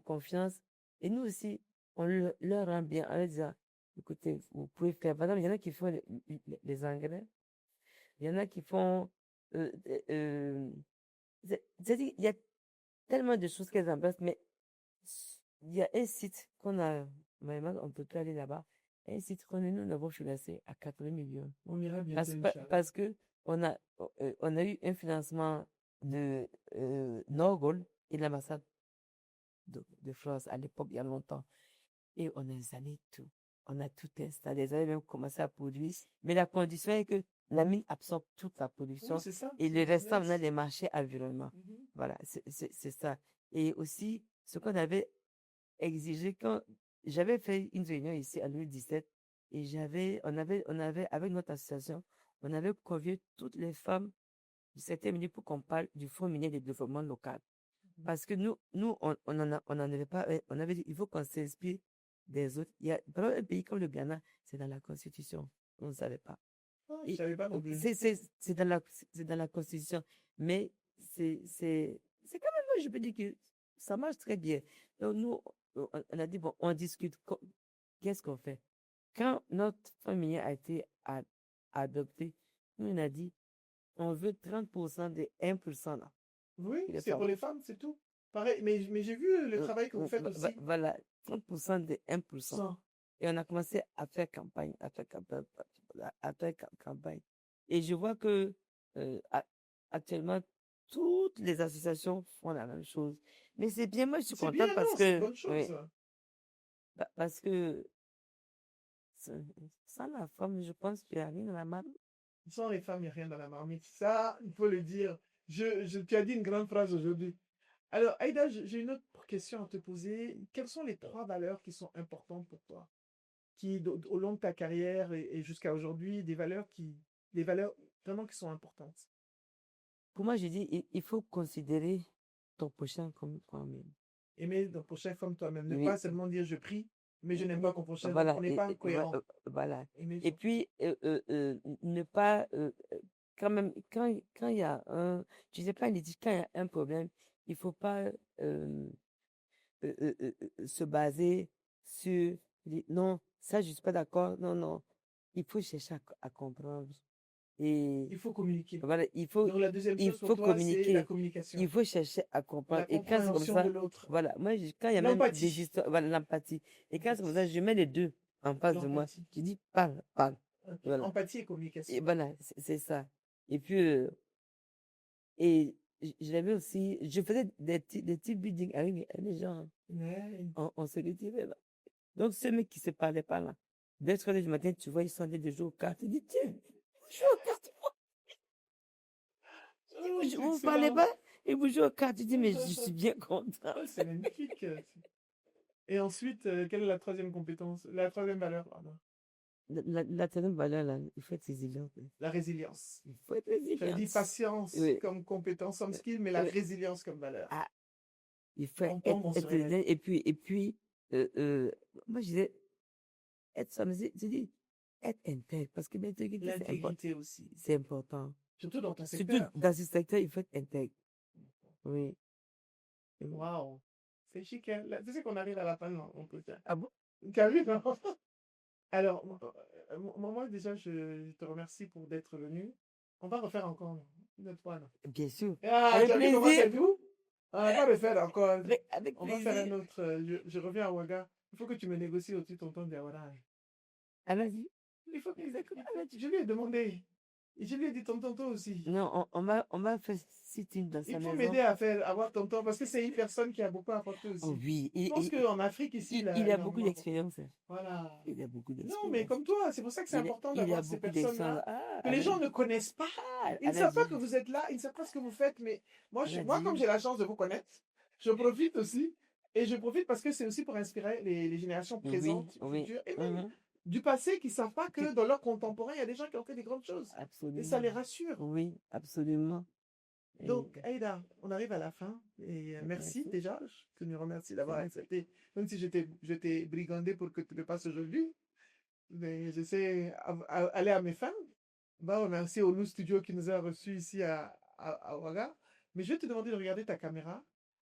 A: confiance. Et nous aussi, on leur rend bien en leur disant, écoutez, vous pouvez faire. Par exemple, il y en a qui font les engrais. Il y en a qui font, euh, euh, c'est-à-dire, il y a tellement de choses qu'elles en placent, mais il y a un site qu'on a, vraiment, on peut plus aller là-bas. Un site qu'on nous avons financé à 80 millions.
B: On ira bientôt,
A: Parce,
B: Inch'Allah.
A: parce que on a eu un financement de Norgol et de l'ambassade de France à l'époque, il y a longtemps. Et on a installé tout. On a tout installé. Ils avaient même commencé à produire. Mais la condition est que la mine absorbe toute la
B: Oui,
A: production
B: c'est ça,
A: et
B: c'est
A: le
B: le
A: restant, on a
B: business.
A: les marchés environnement.
B: Mhm.
A: Voilà, c'est ça. Et aussi, ce qu'on avait exigé quand j'avais fait une réunion ici en 2017 et on avait, avec notre association, on avait convié toutes les femmes du secteur minier pour qu'on parle du Fonds minier de développement local. Parce que nous on en avait pas, on avait dit, il faut qu'on s'inspire des autres. Par exemple, un pays comme le Ghana, c'est dans la Constitution. On ne savait pas.
B: Ah, je
A: Et
B: savais pas non plus.
A: c'est dans la Constitution. Mais c'est quand même, je peux dire que ça marche très bien. Donc, nous, on a dit, bon, on discute. Qu'est-ce qu'on fait? Quand notre famille a été adoptée, nous, on a dit, on veut 30% de 1% là.
B: Oui,
A: Les
B: c'est pour
A: femmes.
B: les femmes, c'est tout. Pareil, mais j'ai vu le travail que vous faites aussi.
A: Voilà, 30% de 1%.
B: Sans.
A: Et on a commencé à faire campagne, à faire campagne, à faire campagne. Et je vois que actuellement, toutes les associations font la même chose. Mais c'est bien, moi je suis
B: C'est bien,
A: contente parce
B: non, c'est une
A: que,
B: bonne chose,
A: oui,
B: ça.
A: parce que sans sans la femme, je pense qu'il n'y a rien dans la marque.
B: Sans les femmes, il n'y a rien dans la marmite. Ça, il faut le dire. Tu as dit une grande phrase aujourd'hui. Alors, Aïda, j'ai une autre question à te poser. Quelles sont les trois valeurs qui sont importantes pour toi? Au long de ta carrière et jusqu'à aujourd'hui, des valeurs vraiment qui sont importantes.
A: Pour moi, je dis, il faut considérer ton prochain comme toi-même.
B: Aimer ton prochain comme toi-même. Ne pas
A: Oui,
B: seulement dire je prie, mais je n'aime pas mon prochain. Donc,
A: voilà,
B: on n'est pas cohérent.
A: voilà.
B: Aimer
A: Et
B: son-
A: puis, ne pas, quand même, quand il y a je sais pas, quand il y a un problème, il faut pas se baser sur, non, ça, je suis pas d'accord, non, non. Il faut chercher à comprendre. Et
B: Il faut communiquer.
A: voilà,
B: Donc, la deuxième
A: il
B: chose pour
A: faut
B: toi, c'est la
A: communiquer.
B: communication,
A: Il faut chercher à comprendre.
B: la
A: Et quand c'est comme
B: compréhension de
A: ça,
B: l'autre,
A: voilà. Moi, quand il y a même des
B: l'empathie.
A: histoires, voilà, l'empathie. Et quand c'est comme ça,
B: L'empathie.
A: je mets les deux en face de moi.
B: L'empathie.
A: Je dis, parle, parle.
B: Ok.
A: Voilà.
B: Empathie et
A: Et
B: communication.
A: voilà, c'est ça. Et puis, et j'avais aussi, je faisais des petits buildings avec les gens.
B: Ouais.
A: On se retrouvait là. Donc, ceux mecs qui se parlaient pas là, dès 3 heures du matin, tu vois, ils sont en train de jouer aux cartes. Tu dis, tiens, vous jouez aux cartes.
B: Oh, c'est
A: Vous parlez
B: excellent.
A: pas et vous jouez aux cartes. Tu dis, mais je suis bien content.
B: Oh, c'est magnifique. Et ensuite, quelle est la troisième compétence? La troisième valeur, pardon.
A: La troisième valeur, là, il faut être résilient.
B: La résilience.
A: Il faut être
B: Tu as dit
A: résilient.
B: patience
A: Oui.
B: comme compétence, comme skill, mais la
A: Oui.
B: résilience comme valeur.
A: Ah, il faut
B: On tombe, on se
A: être
B: relève.
A: résilient. Et puis moi, je disais, être ça, mais je dis, être intègre. Parce que l'intégrité,
B: L'intégrité aussi.
A: c'est important.
B: Surtout dans ton
A: Surtout
B: secteur.
A: dans ce secteur, il faut être intègre. Oui. Oui.
B: Waouh. C'est chic, hein? Là, tu sais qu'on arrive à la fin de l'entretien.
A: Ah bon?
B: T'as vu, non? Alors, moi, déjà, je te remercie pour d'être venu. On va refaire encore une autre fois, non?
A: Bien sûr.
B: Ah,
A: Avec
B: tu as vu comment
A: plaisir.
B: c'est doux? Ah, on va le faire encore.
A: Avec
B: On va faire un
A: plaisir.
B: autre. Je reviens à Ouaga. Il faut que tu me négocies aussi ton temps de Diawara.
A: Ah, vas-y.
B: Il faut que je lui ai demandé. Et je lui ai dit tonton toi aussi.
A: Non, on m'a fait sit-in dans sa
B: Il faut
A: maison.
B: m'aider à faire avoir tonton parce que c'est une personne qui a beaucoup apporté
A: Oh
B: aussi.
A: oui,
B: Je pense qu'en Afrique ici, il a
A: il a beaucoup
B: énormément apporté.
A: d'expérience.
B: Voilà.
A: Il a beaucoup
B: Non, mais
A: d'expérience.
B: comme toi, c'est pour ça que c'est important
A: Il a
B: d'avoir ces
A: beaucoup d'expérience.
B: personnes-là
A: Ah,
B: que les gens ne connaissent pas. Ils ne
A: elle a
B: savent pas
A: dit,
B: que vous êtes là, ils ne savent pas ce que vous faites. Mais moi,
A: elle a
B: moi comme
A: dit,
B: j'ai la chance de vous connaître, je profite aussi. Et je profite parce que c'est aussi pour inspirer les générations
A: oui,
B: présentes,
A: oui,
B: futures, et même
A: mhm,
B: du passé qui ne savent pas que
A: que-
B: dans leur contemporain, il y a des gens qui ont fait des grandes choses. Et ça les
A: absolument.
B: rassure.
A: Oui, absolument. Et,
B: Donc, Aïda, on arrive à la fin. Et merci
A: merci.
B: déjà. Je te remercie
A: C'est
B: d'avoir
A: moi.
B: accepté. Même si je t'ai brigandé pour que tu le passes aujourd'hui. Mais j'essaie aller à mes fins. On va remercier Olu Studio qui nous a reçus ici à Ouaga. Mais je vais te demander de regarder ta caméra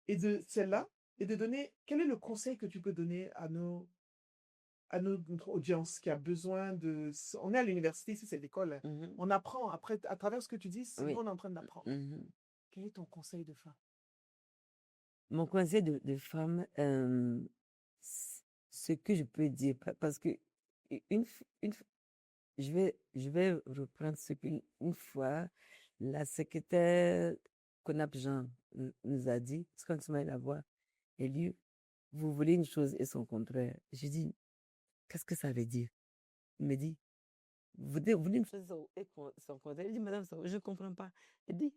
B: et de celle-là et de donner quel est le conseil que tu peux donner notre audience qui a besoin de. On est à l'université, ici c'est l'école, hein.
A: Mhm,
B: On apprend après, à travers ce que tu dis, nous
A: oui.
B: on est en train d'apprendre.
A: Mhm.
B: Quel est ton conseil de fin?
A: Mon conseil de femme, ce que je peux dire, parce que une, une, je vais reprendre ce qu'une fois la secrétaire Konap Jean nous a dit, parce qu'on se met la voix, elle dit, vous voulez une chose et son contraire. J'ai dit, qu'est-ce que ça veut dire? Il me dit, vous voulez une chose et son contraire. Elle dit, madame, je ne comprends pas. Elle dit,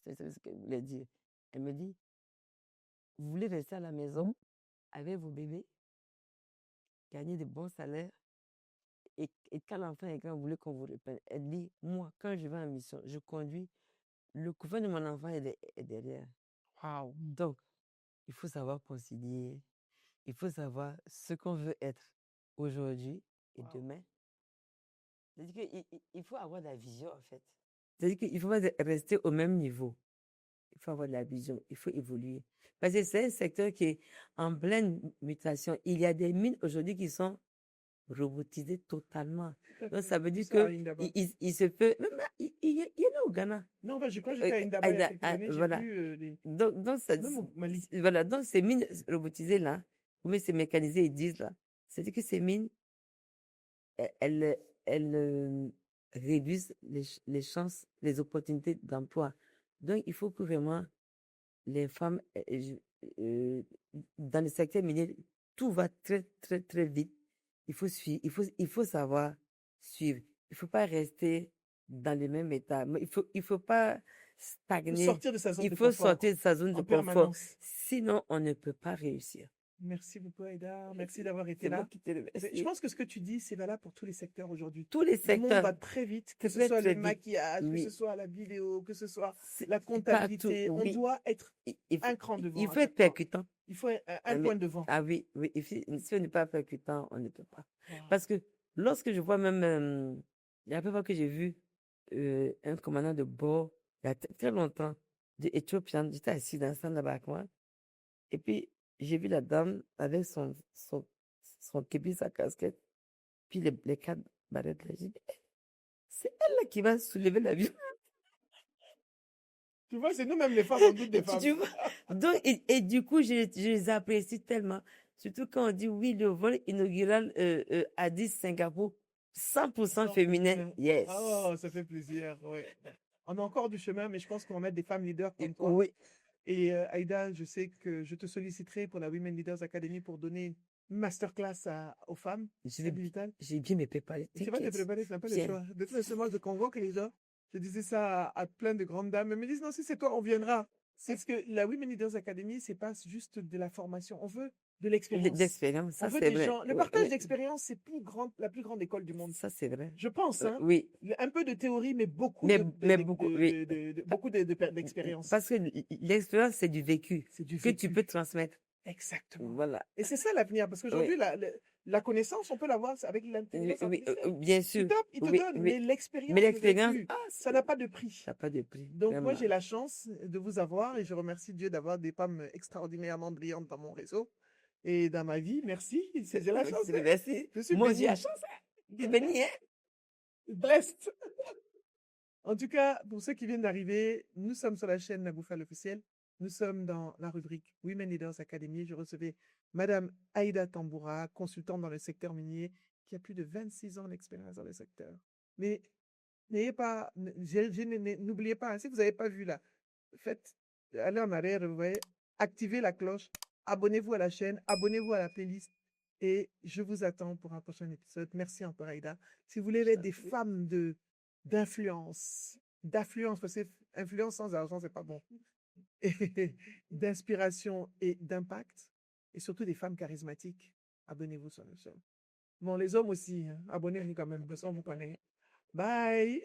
A: c'est ce qu'elle voulait dire. Elle me dit, vous voulez rester à la maison avec vos bébés, gagner de bons salaires, et quand l'enfant est grand, vous voulez qu'on vous reprenne. Elle dit, moi, quand je vais en mission, je conduis, le couvent de mon enfant est derrière.
B: Waouh!
A: Donc, il faut savoir concilier, il faut savoir ce qu'on veut être aujourd'hui et
B: Waouh!
A: demain. C'est-à-dire qu'il faut avoir de la vision, en fait. C'est-à-dire qu'il ne faut pas rester au même niveau. Il faut avoir de la vision, il faut évoluer. Parce que c'est un secteur qui est en pleine mutation. Il y a des mines aujourd'hui qui sont robotisées totalement.
B: Tout à
A: Donc,
B: fait.
A: ça veut
B: J'ai vu
A: dire
B: ça à
A: que
B: Indaba.
A: il se peut. Même il y en a au Ghana.
B: Non, bah, je crois que j'étais à Indaba il y a quelques années, j'ai
A: Voilà.
B: vu les.
A: Donc,
B: Même au Mali.
A: voilà. Donc, ces mines robotisées là, ou bien ces mécanisées, ils disent là, c'est-à-dire que ces mines, elles réduisent les chances, les opportunités d'emploi. Donc, il faut que vraiment les femmes, dans le secteur minier, tout va très, très, très vite. Il faut suivre, il faut savoir suivre. Il ne faut pas rester dans le même état. Mais il faut pas
B: Il faut
A: stagner.
B: sortir de sa zone
A: Il
B: de
A: faut
B: confort
A: sortir de sa zone de
B: en
A: confort.
B: permanence.
A: Sinon, on ne peut pas réussir.
B: Merci beaucoup, Aïda. Merci d'avoir été
A: C'est moi
B: là.
A: qui te
B: Je
A: remercie.
B: pense que ce que tu dis, c'est valable pour tous les secteurs aujourd'hui.
A: Tous les
B: Le monde
A: secteurs,
B: va très vite, que ce
A: très,
B: soit le
A: très vite.
B: maquillage, que ce
A: Oui.
B: soit la vidéo, que ce soit
A: C'est
B: la
A: partout.
B: comptabilité. On
A: Oui.
B: doit être
A: Il faut,
B: un cran devant
A: il
B: à
A: faut être
B: chaque fois.
A: percutant.
B: Il faut un
A: Ah,
B: point devant.
A: ah oui, oui. Et si on n'est pas percutant, on ne peut pas.
B: Wow.
A: Parce que lorsque je vois même, il y a une fois que j'ai vu un commandant de bord, il y a très longtemps, de Éthiopien, j'étais assis dans le stand là-bas avec moi, et puis j'ai vu la dame avec son képi, sa casquette, puis les quatre barrettes là. J'ai dit, c'est elle là qui va soulever l'avion.
B: Tu vois, c'est nous-mêmes les femmes, on doute des femmes.
A: Tu vois? Donc, et du coup, je les apprécie tellement. Surtout quand on dit oui, le vol inaugural Addis Singapour, 100% féminin. Yes.
B: Oh, ça fait plaisir. Ouais. On a encore du chemin, mais je pense qu'on va mettre des femmes leaders comme toi.
A: Oui.
B: Et Aïda, je sais que je te solliciterai pour la Women Leaders Academy pour donner une masterclass aux femmes digitales.
A: J'ai bien me préparé.
B: Tu vas te préparer, c'est un peu le choix. De toute façon, moi, je convoque les gens. Je disais ça à plein de grandes dames. Elles me disent, non, si c'est toi, on viendra. C'est ce que la Women Leaders Academy, c'est pas juste de la formation. On veut de l'expérience.
A: D'expérience, ça
B: On veut
A: c'est
B: des
A: vrai.
B: gens. Le partage d'expérience, c'est la plus grande école du monde.
A: Ça c'est vrai.
B: Je pense, hein.
A: Oui.
B: Un peu de théorie, mais beaucoup
A: beaucoup
B: d'expérience.
A: Parce que l'expérience, c'est du vécu.
B: C'est du
A: que
B: vécu.
A: tu peux transmettre.
B: Exactement.
A: Voilà.
B: Et c'est ça l'avenir, parce qu'aujourd'hui, la connaissance, on peut l'avoir avec l'intelligence artificielle.
A: Bien sûr.
B: Tu tapes, il te donne, mais l'expérience,
A: mais l'expérience,
B: ça n'a pas de prix.
A: Ça n'a pas de prix.
B: Donc
A: vraiment.
B: moi, j'ai la chance de vous avoir et je remercie Dieu d'avoir des femmes extraordinairement brillantes dans mon réseau et dans ma vie. Merci. J'ai la chance.
A: Merci.
B: Je suis
A: Moi,
B: béni.
A: j'ai la chance. T'es béni, hein?
B: Blessed. En tout cas, pour ceux qui viennent d'arriver, nous sommes sur la chaîne La Bouffale officielle. Nous sommes dans la rubrique Women Leaders Academy. Je recevais Madame Aïda Tamboura, consultante dans le secteur minier, qui a plus de 26 ans d'expérience dans le secteur. Mais n'oubliez pas, hein, si vous n'avez pas vu là, faites, allez en arrière, vous voyez, activez la cloche, abonnez-vous à la chaîne, abonnez-vous à la playlist et je vous attends pour un prochain épisode. Merci encore, Aïda. Si vous voulez
A: Je
B: être
A: t'en
B: des
A: prie.
B: femmes d'affluence, parce que influence sans argent, c'est pas bon, et d'inspiration et d'impact, et surtout des femmes charismatiques, abonnez-vous sur notre chaîne. Bon, les hommes aussi, hein, abonnez-vous quand même, parce qu'on vous connaît. Bye!